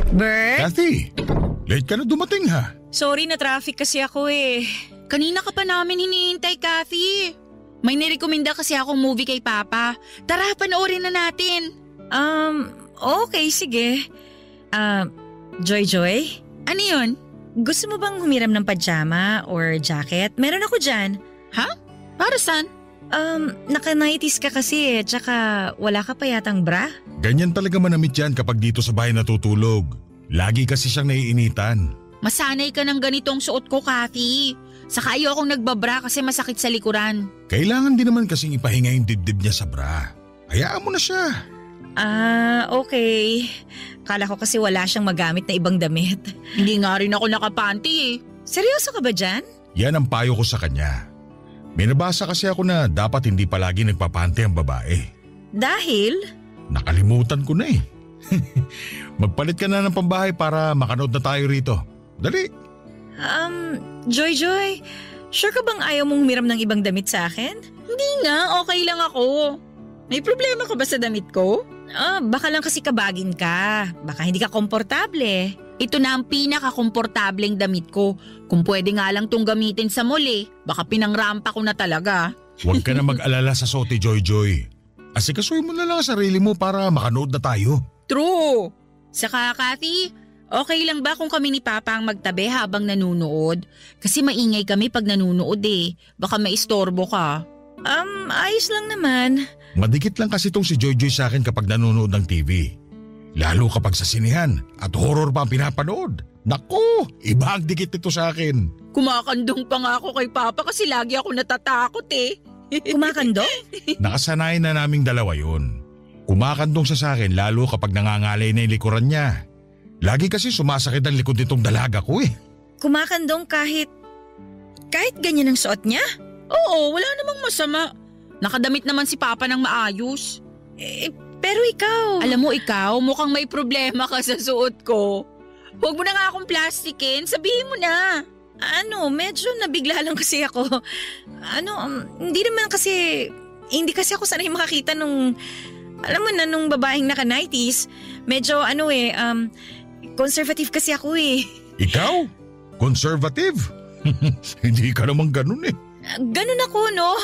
F: Bert?
G: Kathy, late ka na dumating ha.
F: Sorry na traffic kasi ako eh.
H: Kanina ka pa namin hinihintay, Kathy. May nirekomenda kasi akong movie kay Papa. Tara, panoorin na natin.
F: Okay, sige. Joy Joy?
H: Ano yun?
F: Gusto mo bang humiram ng pajama or jacket? Meron ako dyan.
H: Ha? Para saan?
F: Naka-nighties ka kasi tsaka wala ka pa yatang bra.
G: Ganyan talaga manamit yan kapag dito sa bahay natutulog. Lagi kasi siyang naiinitan.
H: Masanay ka ng ganitong suot ko, Kathy. Saka ayokong nagbabra kasi masakit sa likuran.
G: Kailangan din naman kasing ipahinga yung dibdib niya sa bra. Hayaan mo na siya.
F: Okay. Kala ko kasi wala siyang magamit na ibang damit.
H: Hindi nga rin ako nakapanty eh.
F: Seryoso ka ba dyan?
G: Yan ang payo ko sa kanya. May nabasa kasi ako na dapat hindi palagi nagpapante ang babae.
F: Dahil?
G: Nakalimutan ko na eh. Magpalit ka na ng pambahay para makanood na tayo rito. Dali.
F: Joy Joy, sure ka bang ayaw mong humiram ng ibang damit sa akin?
H: Hindi nga, okay lang ako. May problema ka ba sa damit ko?
F: Baka lang kasi kabagin ka. Baka hindi ka komportable.
H: Ito na ang pinaka-komportableng damit ko. Kung pwede nga lang tong gamitin sa mall eh. Baka pinangrampa ko na talaga.
G: Huwag ka na mag-alala sa suot ni Joy Joy. Asikasuhin mo na lang ang sarili mo para makanood na tayo.
H: True. Saka Kathy, okay lang ba kung kami ni Papa ang magtabi habang nanunood? Kasi maingay kami pag nanunood eh. Baka maistorbo ka.
F: Ayos lang naman.
G: Madikit lang kasi itong si Joy Joy sa akin kapag nanonood ng TV. Lalo kapag sa sinihan at horror pa ang pinapanood. Naku, iba ang dikit ito sa akin.
H: Kumakandong pa nga ako kay Papa kasi lagi ako natatakot eh.
F: Kumakandong?
G: Nakasanayan na naming dalawa yun. Kumakandong siya sa akin lalo kapag nangangalay na yung likuran niya. Lagi kasi sumasakit ang likod nitong dalaga ko eh.
F: Kumakandong kahit ganyan ang suot niya?
H: Oo, wala namang masama. Nakadamit naman si Papa ng maayos.
F: Pero ikaw…
H: Alam mo ikaw, mukhang may problema ka sa suot ko. Huwag mo na nga akong plastikin, sabihin mo na.
F: Medyo nabigla lang kasi ako. Hindi kasi ako sanay makakita nung… Alam mo na, nung babaeng naka-nighties. Medyo conservative kasi ako eh.
G: Ikaw? Conservative? Hindi ka naman ganun eh.
F: Ganun ako, no?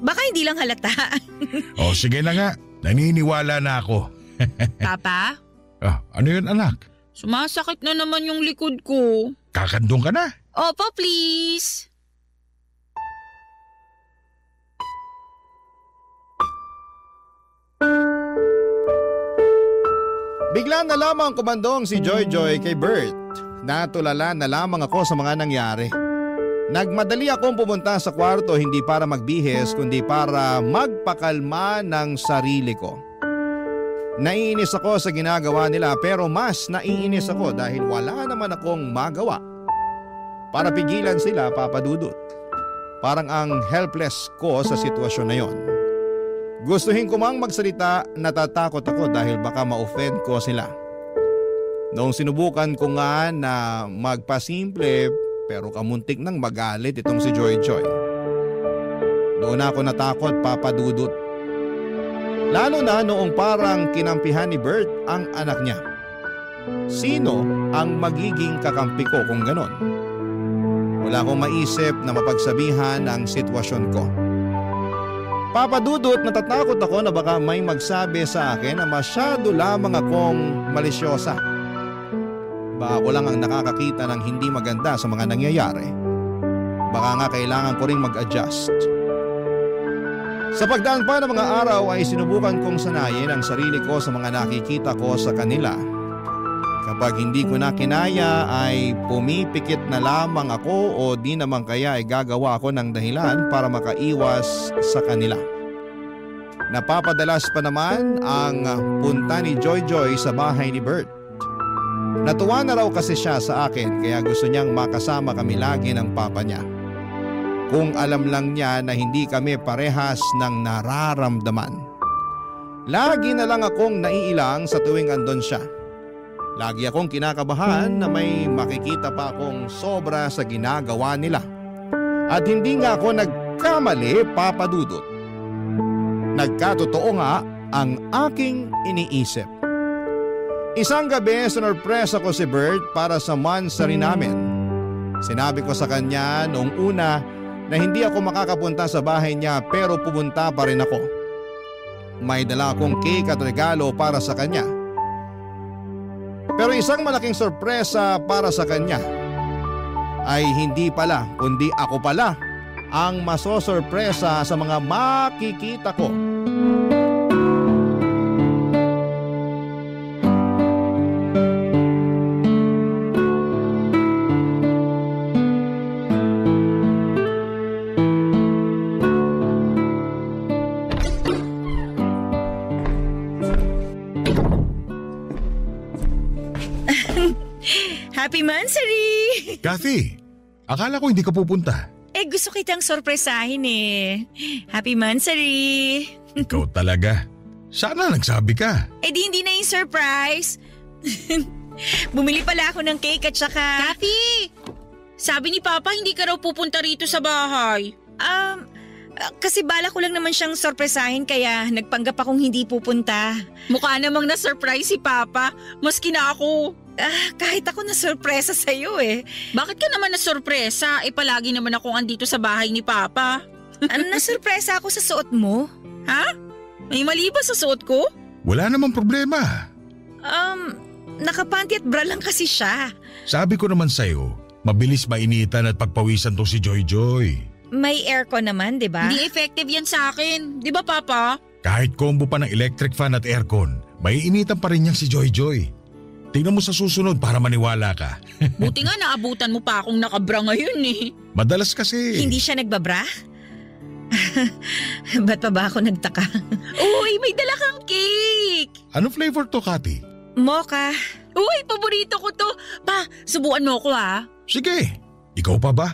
F: Baka hindi lang halata.
G: O sige na nga, naniniwala na ako.
H: Papa?
G: Ano yun anak?
H: Sumasakit na naman yung likod ko.
G: Kakandong ka na?
H: Opo, please.
A: Bigla na lamang kumandong si Joy kay Bert. Natulala na lamang ako sa mga nangyari. Nagmadali akong pumunta sa kwarto hindi para magbihis kundi para magpakalma ng sarili ko. Naiinis ako sa ginagawa nila pero mas naiinis ako dahil wala naman akong magawa. Para pigilan sila, Papa Dudut. Parang ang helpless ko sa sitwasyon na yon. Gustuhin ko mang magsalita, natatakot ako dahil baka ma-offend ko sila. Noong sinubukan ko nga na magpasimple pero kamuntik nang magalit itong si Joy. Doon ako natakot, Papa Dudut. Lalo na noong parang kinampihan ni Bert ang anak niya. Sino ang magiging kakampi ko kung ganon? Wala akong maisip na mapagsabihan ang sitwasyon ko. Papa Dudut, natatakot ako na baka may magsabi sa akin na masyado lamang akong malisyosa. Baka ako lang ang nakakakita ng hindi maganda sa mga nangyayari. Baka nga kailangan ko ring mag-adjust. Sa pagdaan pa ng mga araw ay sinubukan kong sanayin ang sarili ko sa mga nakikita ko sa kanila. Kapag hindi ko na kinaya ay pumipikit na lamang ako o di naman kaya ay gagawa ako ng dahilan para makaiwas sa kanila. Napapadalas pa naman ang punta ni Joy sa bahay ni Bert. Natuwa na raw kasi siya sa akin kaya gusto niyang makasama kami lagi ng papa niya. Kung alam lang niya na hindi kami parehas ng nararamdaman. Lagi na lang akong naiilang sa tuwing andon siya. Lagi akong kinakabahan na may makikita pa akong sobra sa ginagawa nila. At hindi nga ako nagkamali, Papa Dudut. Nagkatotoo nga ang aking iniisip. Isang gabi, sinurpresa ko si Bert para sa monthsary namin. Sinabi ko sa kanya noong una na hindi ako makakapunta sa bahay niya pero pupunta pa rin ako. May dala akong cake at regalo para sa kanya. Pero isang malaking sorpresa para sa kanya ay hindi pala kundi ako pala ang masosorpresa sa mga makikita ko.
F: Happy monthsary!
G: Kathy, akala ko hindi ka pupunta.
F: Gusto kitang sorpresahin eh. Happy monthsary!
G: Ikaw talaga. Sana nagsabi ka.
F: Di hindi na yung surprise. Bumili pala ako ng cake at saka…
H: Kathy! Sabi ni Papa hindi ka raw pupunta rito sa bahay.
F: Kasi bala ko lang naman siyang sorpresahin kaya nagpanggap akong hindi pupunta.
H: Mukha namang na-surprise si Papa, maski na ako.
F: Kahit ako na-sorpresa sa'yo eh.
H: Bakit ka naman na-sorpresa? Palagi naman akong andito sa bahay ni Papa.
F: Na-sorpresa ako sa suot mo.
H: Ha? May mali ba sa suot ko?
G: Wala namang problema.
F: Nakapanty at bra lang kasi siya.
G: Sabi ko naman sa'yo, mabilis mainitan at pagpawisan to si Joy.
F: May aircon naman, di ba?
H: Hindi effective yan sa akin. Di ba, Papa?
G: Kahit combo pa ng electric fan at aircon, may initan pa rin niyang si Joy. Tingnan mo sa susunod para maniwala ka.
H: Buti nga naabutan mo pa akong nakabra ngayon eh.
G: Madalas kasi.
F: Hindi siya nagbabra? Ba't pa ba ako nagtaka?
H: Uy, may dala kang cake!
G: Ano flavor to, Kathy?
F: Mocha.
H: Uy, paborito ko to. Pa, subukan mo ko ha.
G: Sige, ikaw pa ba?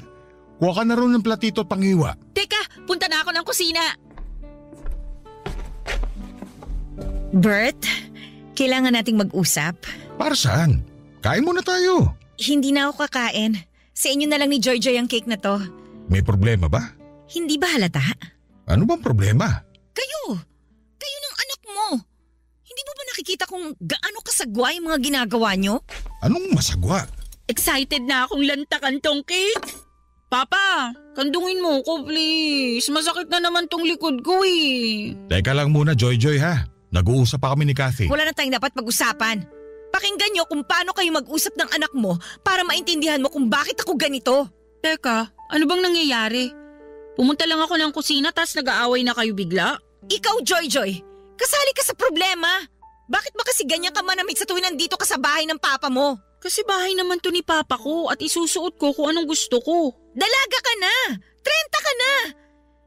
G: Kuha ka na rin ng platito at panghiwa.
H: Teka, punta na ako ng kusina.
F: Bert, kailangan nating mag-usap.
G: Para saan? Kain muna tayo.
F: Hindi na ako kakain. Sa inyo na lang ni Joy ang cake na to.
G: May problema ba?
F: Hindi ba halata?
G: Ano bang problema?
F: Kayo ng anak mo. Hindi mo ba nakikita kung gaano kasagwa yung mga ginagawa nyo?
G: Anong masagwa?
H: Excited na akong lantakan tong cake. Papa, kandungin mo ko please. Masakit na naman tong likod ko eh.
G: Teka lang muna, Joy ha. Nag-uusap pa kami ni Kathy.
F: Wala na tayong dapat pag-usapan. Pakinggan nyo kung paano kayo mag-usap ng anak mo para maintindihan mo kung bakit ako ganito.
H: Teka, ano bang nangyayari? Pumunta lang ako ng kusina tas nag-aaway na kayo bigla?
F: Ikaw, Joy, kasali ka sa problema. Bakit ba kasi ganyan ka manamit sa tuwing nandito ka sa bahay ng papa mo?
H: Kasi bahay naman to ni Papa ko at isusuot ko kung anong gusto ko.
F: Dalaga ka na! 30 ka na!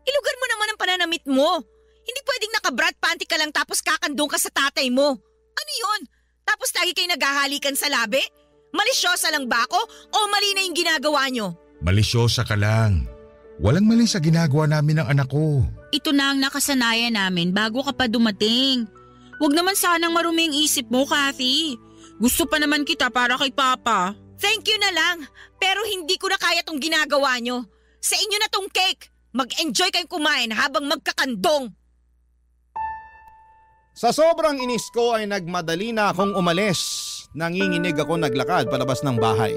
F: Ilugar mo naman ang pananamit mo. Hindi pwedeng naka-brat panty ka lang tapos kakandong ka sa tatay mo. Ano yun? Tapos lagi kayo naghahalikan sa labi? Malisyosa lang ba ako o mali na yung ginagawa nyo?
G: Malisyosa ka lang. Walang mali sa ginagawa namin ng anak ko.
H: Ito na ang nakasanayan namin bago ka pa dumating. Huwag naman sanang marumi ang isip mo, Kathy. Gusto pa naman kita para kay Papa.
F: Thank you na lang, pero hindi ko na kaya tong ginagawa nyo. Sa inyo na tong cake. Mag-enjoy kayong kumain habang magkakandong.
A: Sa sobrang inis ko ay nagmadali na akong umalis. Nanginginig ako naglakad palabas ng bahay.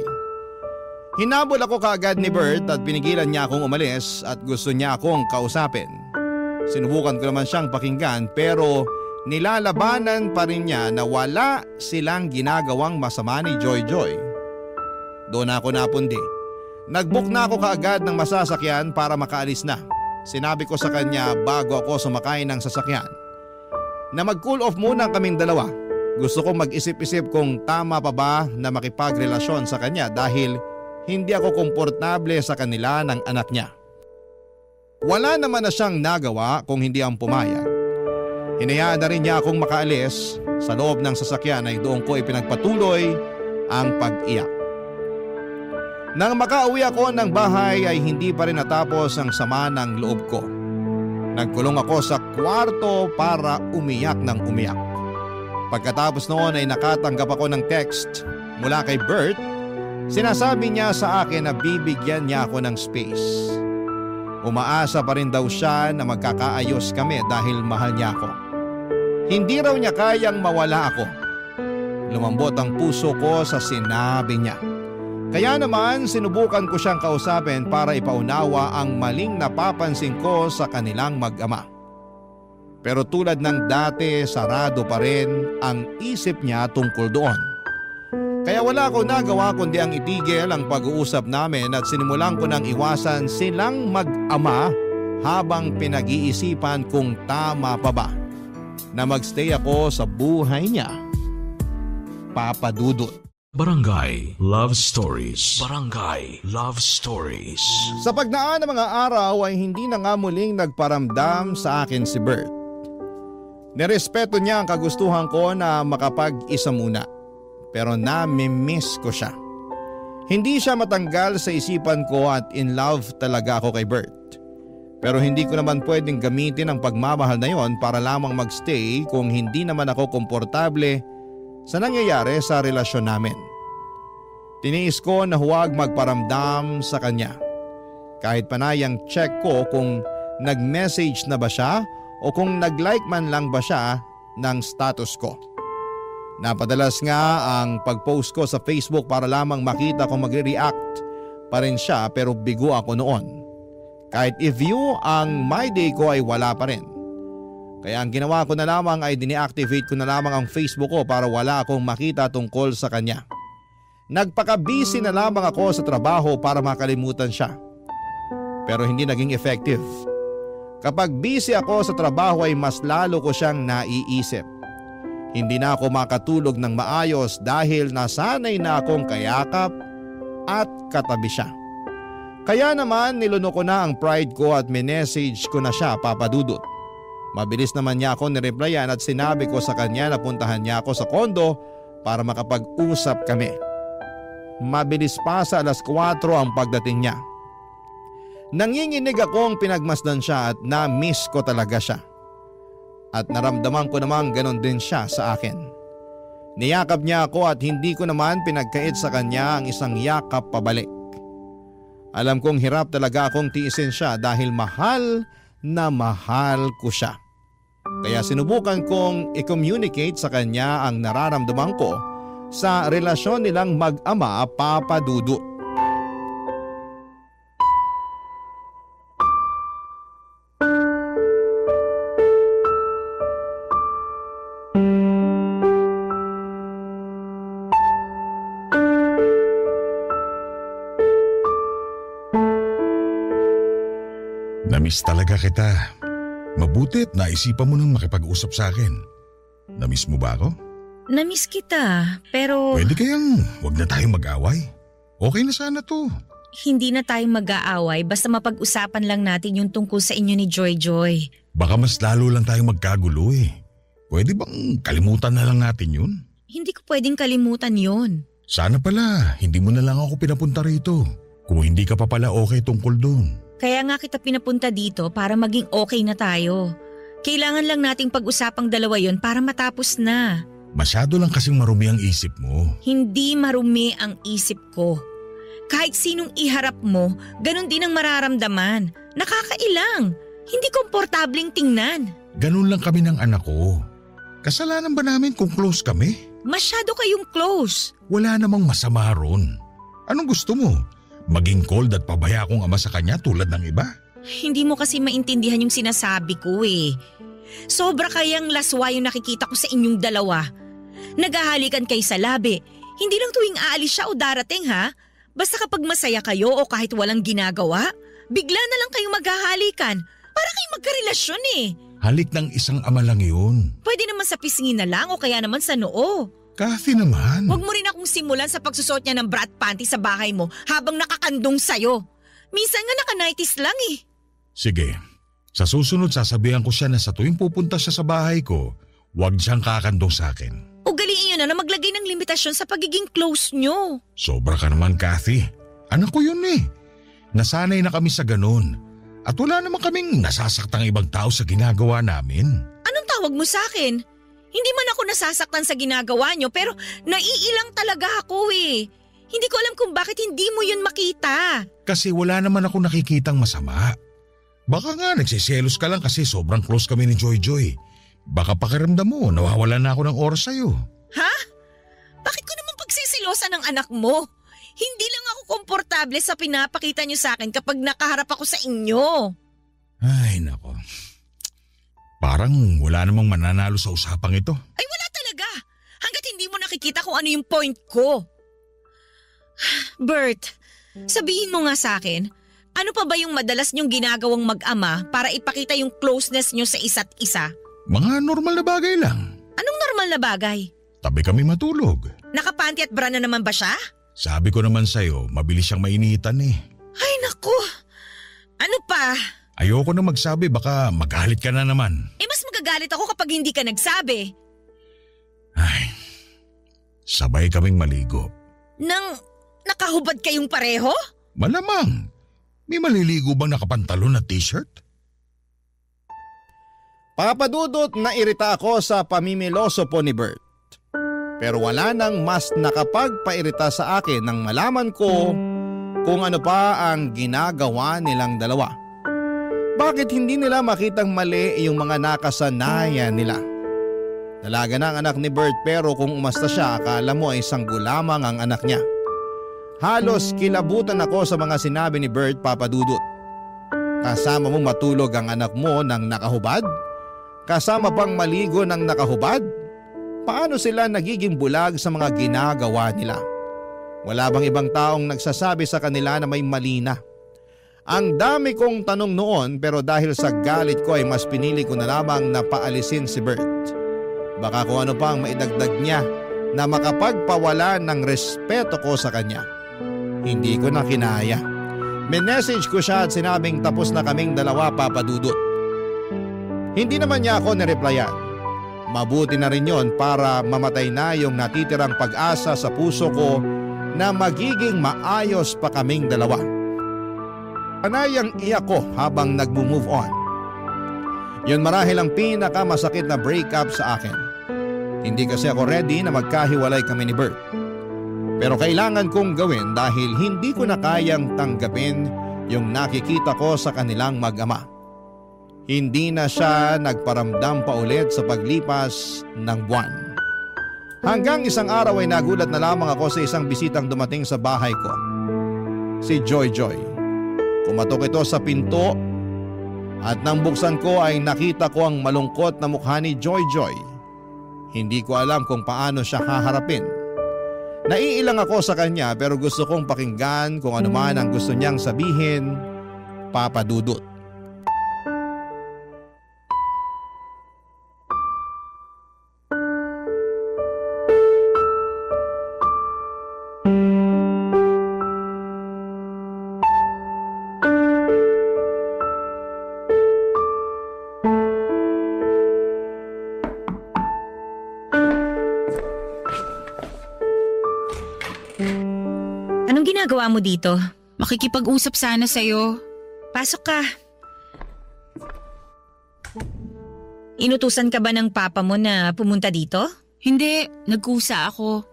A: Hinabol ako kaagad ni Bert at pinigilan niya akong umalis at gusto niya akong kausapin. Sinubukan ko naman siyang pakinggan pero nilalabanan pa rin niya na wala silang ginagawang masama ni Joy Joy. Doon ako napundi. Nagbook na ako kaagad ng masasakyan para makaalis na. Sinabi ko sa kanya bago ako sumakay ng sasakyan na mag-cool off muna kaming dalawa. Gusto kong mag-isip-isip kung tama pa ba na makipagrelasyon sa kanya dahil hindi ako komportable sa kanila ng anak niya. Wala naman na siyang nagawa kung hindi ang pumayag. Hinayaan na rin niya akong makaalis. Sa loob ng sasakyan ay doon ko ipinagpatuloy ang pag-iyak. Nang makauwi ako ng bahay ay hindi pa rin natapos ang sama ng loob ko. Nagkulong ako sa kwarto para umiyak ng umiyak. Pagkatapos noon ay nakatanggap ako ng text mula kay Bert. Sinasabi niya sa akin na bibigyan niya ako ng space. Umaasa pa rin daw siya na magkakaayos kami dahil mahal niya ako. Hindi raw niya kayang mawala ako. Lumambot ang puso ko sa sinabi niya. Kaya naman sinubukan ko siyang kausapin para ipaunawa ang maling napapansin ko sa kanilang mag-ama. Pero tulad ng dati, sarado pa rin ang isip niya tungkol doon. Kaya wala akong nagawa kundi ang itigil ang pag-uusap namin at sinimulan ko nang iwasan silang mag-ama habang pinag-iisipan kung tama pa ba na magstay ako sa buhay niya. Papa Dudut.
E: Barangay Love Stories. Barangay Love Stories.
A: Sa pagdaan ng mga araw ay hindi na nga muling nagparamdam sa akin si Bert. Nirespeto niya ang kagustuhan ko na makapag-isa muna. Pero nami-miss ko siya. Hindi siya matanggal sa isipan ko at in love talaga ako kay Bert. Pero hindi ko naman pwedeng gamitin ang pagmamahal na yon para lamang magstay kung hindi naman ako komportable sa nangyayari sa relasyon namin. Tiniis ko na huwag magparamdam sa kanya. Kahit panayang check ko kung nag-message na ba siya o kung nag-like man lang ba siya ng status ko. Napadalas nga ang pag-post ko sa Facebook para lamang makita kung magre-react pa rin siya pero bigo ako noon. Kahit i-view ang my day ko ay wala pa rin. Kaya ang ginawa ko na lamang ay dine-activate ko na lamang ang Facebook ko para wala akong makita tungkol sa kanya. Nagpaka-busy na lamang ako sa trabaho para makalimutan siya. Pero hindi naging effective. Kapag busy ako sa trabaho ay mas lalo ko siyang naiisip. Hindi na ako makatulog ng maayos dahil nasanay na akong kayakap at katabi siya. Kaya naman niluno ko na ang pride ko at minessage ko na siya, Papa Dudut. Mabilis naman niya ako nireplyan at sinabi ko sa kanya na puntahan niya ako sa kondo para makapag-usap kami. Mabilis pa sa 4:00 ang pagdating niya. Nanginginig akong pinagmasdan siya at na-miss ko talaga siya. At naramdaman ko namang ganon din siya sa akin. Niyakap niya ako at hindi ko naman pinagkait sa kanya ang isang yakap pabalik. Alam kong hirap talaga akong tiisin siya dahil mahal na mahal ko siya. Kaya sinubukan kong i-communicate sa kanya ang nararamdaman ko sa relasyon nilang mag-ama, Papa Dudut.
G: Namiss talaga kita. Mabutit naisipan mo nang makipag-usap sa akin. Namiss mo ba ako?
F: Namiss kita, pero
G: Pwede kayang wag na tayong mag-away. Okay na sana to.
F: hindi na tayo mag-aaway basta mapag-usapan lang natin yung tungkol sa inyo ni Joy Joy.
G: Baka mas lalo lang tayong magkagulo eh. Pwede bang kalimutan na lang natin yun?
F: Hindi ko pwedeng kalimutan yon.
G: Sana pala, hindi mo na lang ako pinapunta rito. Kung hindi ka pa pala okay tungkol doon.
F: Kaya nga kita pinapunta dito para maging okay na tayo. Kailangan lang nating pag-usapang dalawa yon para matapos na.
G: Masyado lang kasing marumi ang isip mo.
F: Hindi marumi ang isip ko. Kahit sinong iharap mo, ganun din ang mararamdaman. Nakakailang. Hindi komportabling tingnan.
G: Ganun lang kami ng anak ko. Kasalanan ba namin kung close kami?
F: Masyado kayong close.
G: Wala namang masama ron. Anong gusto mo? Maging cold at pabaya akong ama sa kanya tulad ng iba?
F: Hindi mo kasi maintindihan yung sinasabi ko eh. Sobra kayang laswa yung nakikita ko sa inyong dalawa. Naghahalikan kayo sa labi. Hindi lang tuwing aalis siya o darating ha. Basta kapag masaya kayo o kahit walang ginagawa, bigla na lang kayong maghahalikan. Para kayong magkarelasyon eh.
G: Halik ng isang ama lang yun.
F: Pwede naman sa pisngi na lang o kaya naman sa noo.
G: Kathy naman.
F: Huwag mo rin akong simulan sa pagsusot niya ng brat panty sa bahay mo habang nakakandong sa'yo. Minsan nga naka-nighties lang eh.
G: Sige, sa susunod sasabihan ko siya na sa tuwing pupunta siya sa bahay ko, huwag siyang kakandong sa akin.
F: Ugaliin yun na maglagay ng limitasyon sa pagiging close nyo.
G: Sobra ka naman, Kathy. Anak ko yun eh. Nasanay na kami sa ganun. At wala naman kaming nasasaktang ibang tao sa ginagawa namin.
F: Anong tawag mo sa akin? Hindi man ako nasasaktan sa ginagawa nyo pero naiilang talaga ako eh. Hindi ko alam kung bakit hindi mo yun makita.
G: Kasi wala naman ako nakikitang masama. Baka nga nagsiselos ka lang kasi sobrang close kami ni Joy Joy. Baka pakiramdam mo, nawawalan na ako ng oras sa'yo.
F: Ha? Bakit ko naman pagsisilosa ng anak mo? Hindi lang ako komportable sa pinapakita nyo sa akin kapag nakaharap ako sa inyo.
G: Ay, nako. Parang wala namang mananalo sa usapang ito.
F: Ay wala talaga. Hanggat hindi mo nakikita kung ano yung point ko. Bert, sabihin mo nga sa akin, ano pa ba yung madalas nyong ginagawang mag-ama para ipakita yung closeness nyo sa isa't isa?
G: Mga normal na bagay lang.
F: Anong normal na bagay?
G: Tabi kami matulog.
F: Nakapanty at bra na naman ba siya?
G: Sabi ko naman sa'yo, mabilis siyang mainitan eh.
F: Ay naku, ano pa?
G: Ayoko na magsabi, baka magalit ka na naman.
F: Eh mas magagalit ako kapag hindi ka nagsabi.
G: Ay, sabay kaming maligo.
F: Nang nakahubad kayong pareho?
G: Malamang. May maliligo bang nakapantalon at t-shirt?
A: Papadudot na irita ako sa pamimiloso po ni Bert. Pero wala nang mas nakapagpairita sa akin nang malaman ko kung ano pa ang ginagawa nilang dalawa. Bakit hindi nila makitang mali yung mga nakasanayan nila? Dalaga na ang anak ni Bert pero kung umasta siya akala mo ay sanggol lamang ang anak niya. Halos kilabutan ako sa mga sinabi ni Bert, Papadudot. Kasama mong matulog ang anak mo nang nakahubad? Kasama pang maligo ng nakahubad? Paano sila nagiging bulag sa mga ginagawa nila? Wala bang ibang taong nagsasabi sa kanila na may mali na? Ang dami kong tanong noon pero dahil sa galit ko ay mas pinili ko na lamang na paalisin si Bert. Baka kung ano pa ang maidagdag niya na makapagpawala ng respeto ko sa kanya. Hindi ko na kinaya. Minessage ko siya at sinabing tapos na kaming dalawa, Papadudot. Hindi naman niya ako nireplyan. Mabuti na rin yon para mamatay na yung natitirang pag-asa sa puso ko na magiging maayos pa kaming dalawa. Panayang iyak ko habang nag-move on. Yun marahil ang pinakamasakit na breakup sa akin. Hindi kasi ako ready na magkahiwalay kami ni Bert. Pero kailangan kong gawin dahil hindi ko na kayang tanggapin yung nakikita ko sa kanilang mag-ama. Hindi na siya nagparamdam pa ulit sa paglipas ng buwan. Hanggang isang araw ay nagulat na lamang ako sa isang bisitang dumating sa bahay ko. Si Joy Joy. Kumatok ito sa pinto at nang buksan ko ay nakita ko ang malungkot na mukha ni Joy Joy. Hindi ko alam kung paano siya haharapin. Naiilang ako sa kanya pero gusto kong pakinggan kung ano man ang gusto niyang sabihin, Papadudot.
F: ginagawa mo dito?
H: Makikipag-usap sana sa'yo.
F: Pasok ka. Inutusan ka ba ng papa mo na pumunta dito?
H: Hindi, nagkusa ako.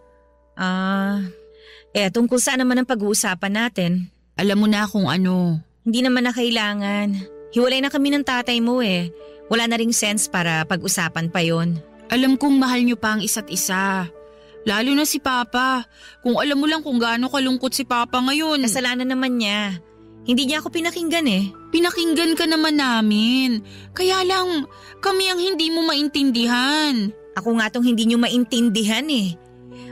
F: Tungkol saan naman ang pag-uusapan natin?
H: Alam mo na kung ano.
F: Hindi naman na kailangan. Hiwalay na kami ng tatay mo eh. Wala na ring sense para pag-usapan pa yon.
H: Alam kong mahal niyo pa ang isa't isa. Lalo na si Papa. Kung alam mo lang kung gaano kalungkot si Papa ngayon.
F: Kasalanan naman niya. Hindi niya ako pinakinggan eh.
H: Pinakinggan ka naman namin. Kaya lang, kami ang hindi mo maintindihan.
F: Ako nga tong hindi niyo maintindihan eh.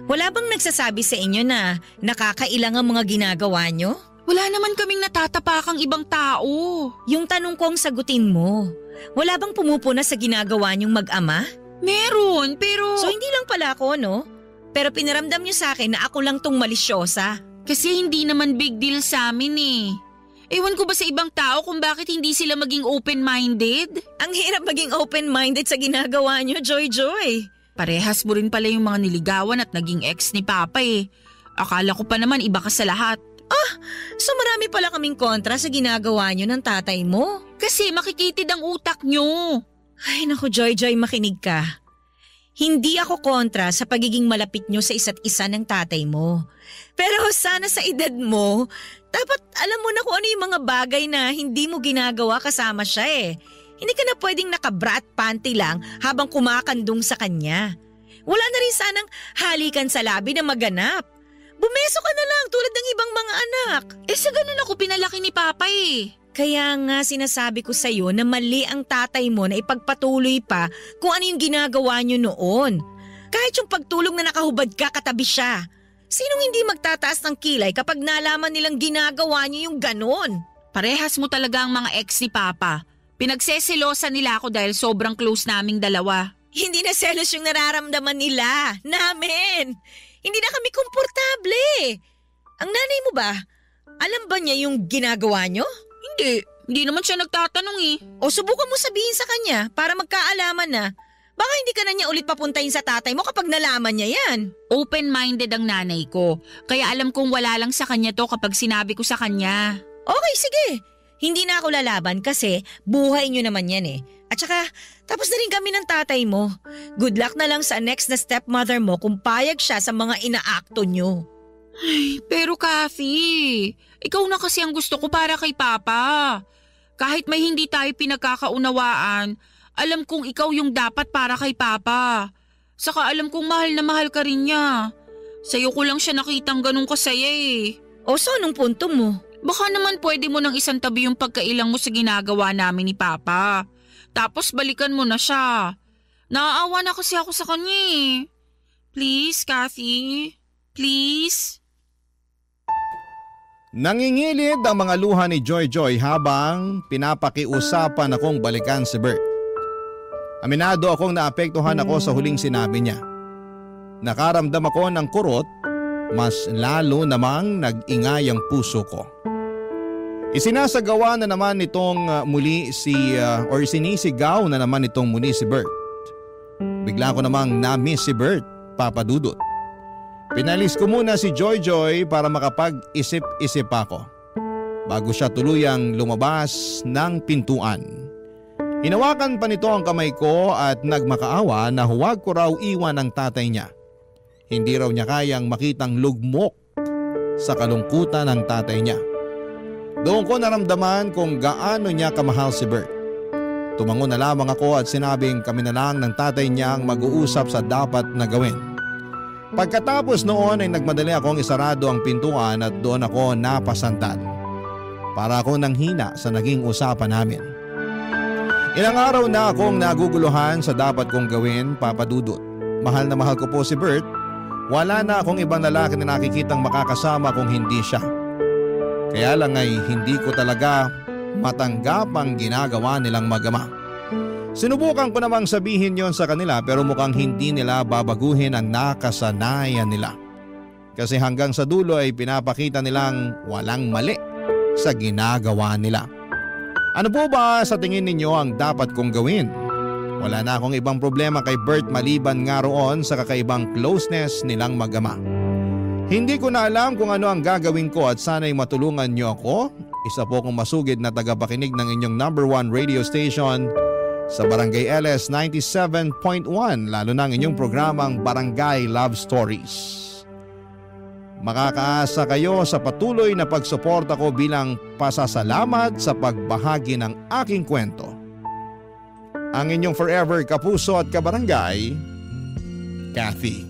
F: Wala bang nagsasabi sa inyo na nakakailang ang mga ginagawa niyo?
H: Wala naman kaming natatapakang ibang tao.
F: Yung tanong ko ang sagutin mo. Wala bang pumupuna sa ginagawa niyong mag-ama?
H: Meron, pero…
F: So hindi lang pala ako, no? Pero pinaramdam niyo sa akin na ako lang tong malisyosa.
H: Kasi hindi naman big deal sa amin eh. Ewan ko ba sa ibang tao kung bakit hindi sila maging open-minded?
F: Ang hirap maging open-minded sa ginagawa niyo, Joy.
H: Parehas mo rin pala yung mga niligawan at naging ex ni Papa eh. Akala ko pa naman iba ka sa lahat.
F: So marami pala kaming kontra sa ginagawa niyo ng tatay mo?
H: Kasi makikitid ang utak niyo.
F: Ay naku, Joy, makinig ka. Hindi ako kontra sa pagiging malapit nyo sa isa't isa ng tatay mo. Pero sana sa edad mo, dapat alam mo na kung ano yung mga bagay na hindi mo ginagawa kasama siya eh. Hindi ka na pwedeng naka-bra at panty lang habang kumakandong sa kanya. Wala na rin sanang halikan sa labi na maganap. Bumeso ka na lang tulad ng ibang mga anak.
H: Sa ganun ako pinalaki ni Papa eh.
F: Kaya nga sinasabi ko sa'yo na mali ang tatay mo na ipagpatuloy pa kung ano yung ginagawa niyo noon. Kahit yung pagtulog na nakahubad ka katabi siya. Sinong hindi magtataas ng kilay kapag nalaman nilang ginagawa niyo yung ganon?
H: Parehas mo talaga ang mga ex ni Papa. Pinagseselosan nila ako dahil sobrang close naming dalawa.
F: Hindi na selos yung nararamdaman nila. Namin. Hindi na kami komportable. Ang nanay mo ba? Alam ba niya yung ginagawa niyo?
H: Hindi naman siya nagtatanong eh.
F: O subukan mo sabihin sa kanya para magkaalaman na. Baka hindi ka na niya ulit papuntahin sa tatay mo kapag nalaman niya yan.
H: Open-minded ang nanay ko. Kaya alam kong wala lang sa kanya to kapag sinabi ko sa kanya.
F: Okay, sige. Hindi na ako lalaban kasi buhay niyo naman yan eh. At saka, tapos na rin kami ng tatay mo. Good luck na lang sa next na stepmother mo kung payag siya sa mga inaakto niyo.
H: Ay, pero Kathy, ikaw na kasi ang gusto ko para kay Papa. Kahit may hindi tayo pinagkakaunawaan, alam kong ikaw yung dapat para kay Papa. Saka alam kong mahal na mahal ka rin niya. Sa'yo ko lang siya nakitang ganun kasaya eh.
F: O so, anong punto mo?
H: Baka naman pwede mo nang isang tabi yung pagkailang mo sa ginagawa namin ni Papa. Tapos balikan mo na siya. Naaawa na kasi ako sa kanya eh. Please, Kathy. Please.
A: Nangingilid ang mga luha ni Joy habang pinapakiusapan akong balikan si Bert. Aminado akong naapektuhan ako sa huling sinabi niya. Nakaramdam ako ng kurot, mas lalo namang nag-ingay ang puso ko. Isinasagawa na naman itong sinisigaw na naman itong muli si Bert. Bigla ko namang na-miss si Bert, Papa Dudut. Pinalis ko muna si Joy para makapag-isip-isip ako bago siya tuluyang lumabas ng pintuan. Hinawakan pa nito ang kamay ko at nagmakaawa na huwag ko raw iwan ang tatay niya. Hindi raw niya kayang makitang lugmok sa kalungkutan ng tatay niya. Doon ko naramdaman kung gaano niya kamahal si Bert. Tumango na lamang ako at sinabing kami na lang ng tatay niya ang mag-uusap sa dapat na gawin. Pagkatapos noon ay nagmadali akong isarado ang pintuan at doon ako napasantad. Para ako nanghina sa naging usapan namin. Ilang araw na akong naguguluhan sa dapat kong gawin, Papa Dudut. Mahal na mahal ko po si Bert. Wala na akong ibang lalaki na nakikitang makakasama kung hindi siya. Kaya lang ay hindi ko talaga matanggap ang ginagawa nilang mag-ama. Sinubukan ko namang sabihin yon sa kanila pero mukhang hindi nila babaguhin ang nakasanayan nila. Kasi hanggang sa dulo ay pinapakita nilang walang mali sa ginagawa nila. Ano po ba sa tingin ninyo ang dapat kong gawin? Wala na akong ibang problema kay Bert maliban nga roon sa kakaibang closeness nilang mag-ama. Hindi ko na alam kung ano ang gagawin ko at sana'y matulungan niyo ako. Isa po akong masugid na tagapakinig ng inyong #1 radio station sa Barangay LS 97.1, lalo na ang inyong programang Barangay Love Stories. Makakaasa kayo sa patuloy na pagsuporta ko bilang pasasalamat sa pagbahagi ng aking kwento. Ang inyong forever kapuso at kabarangay, Kathy.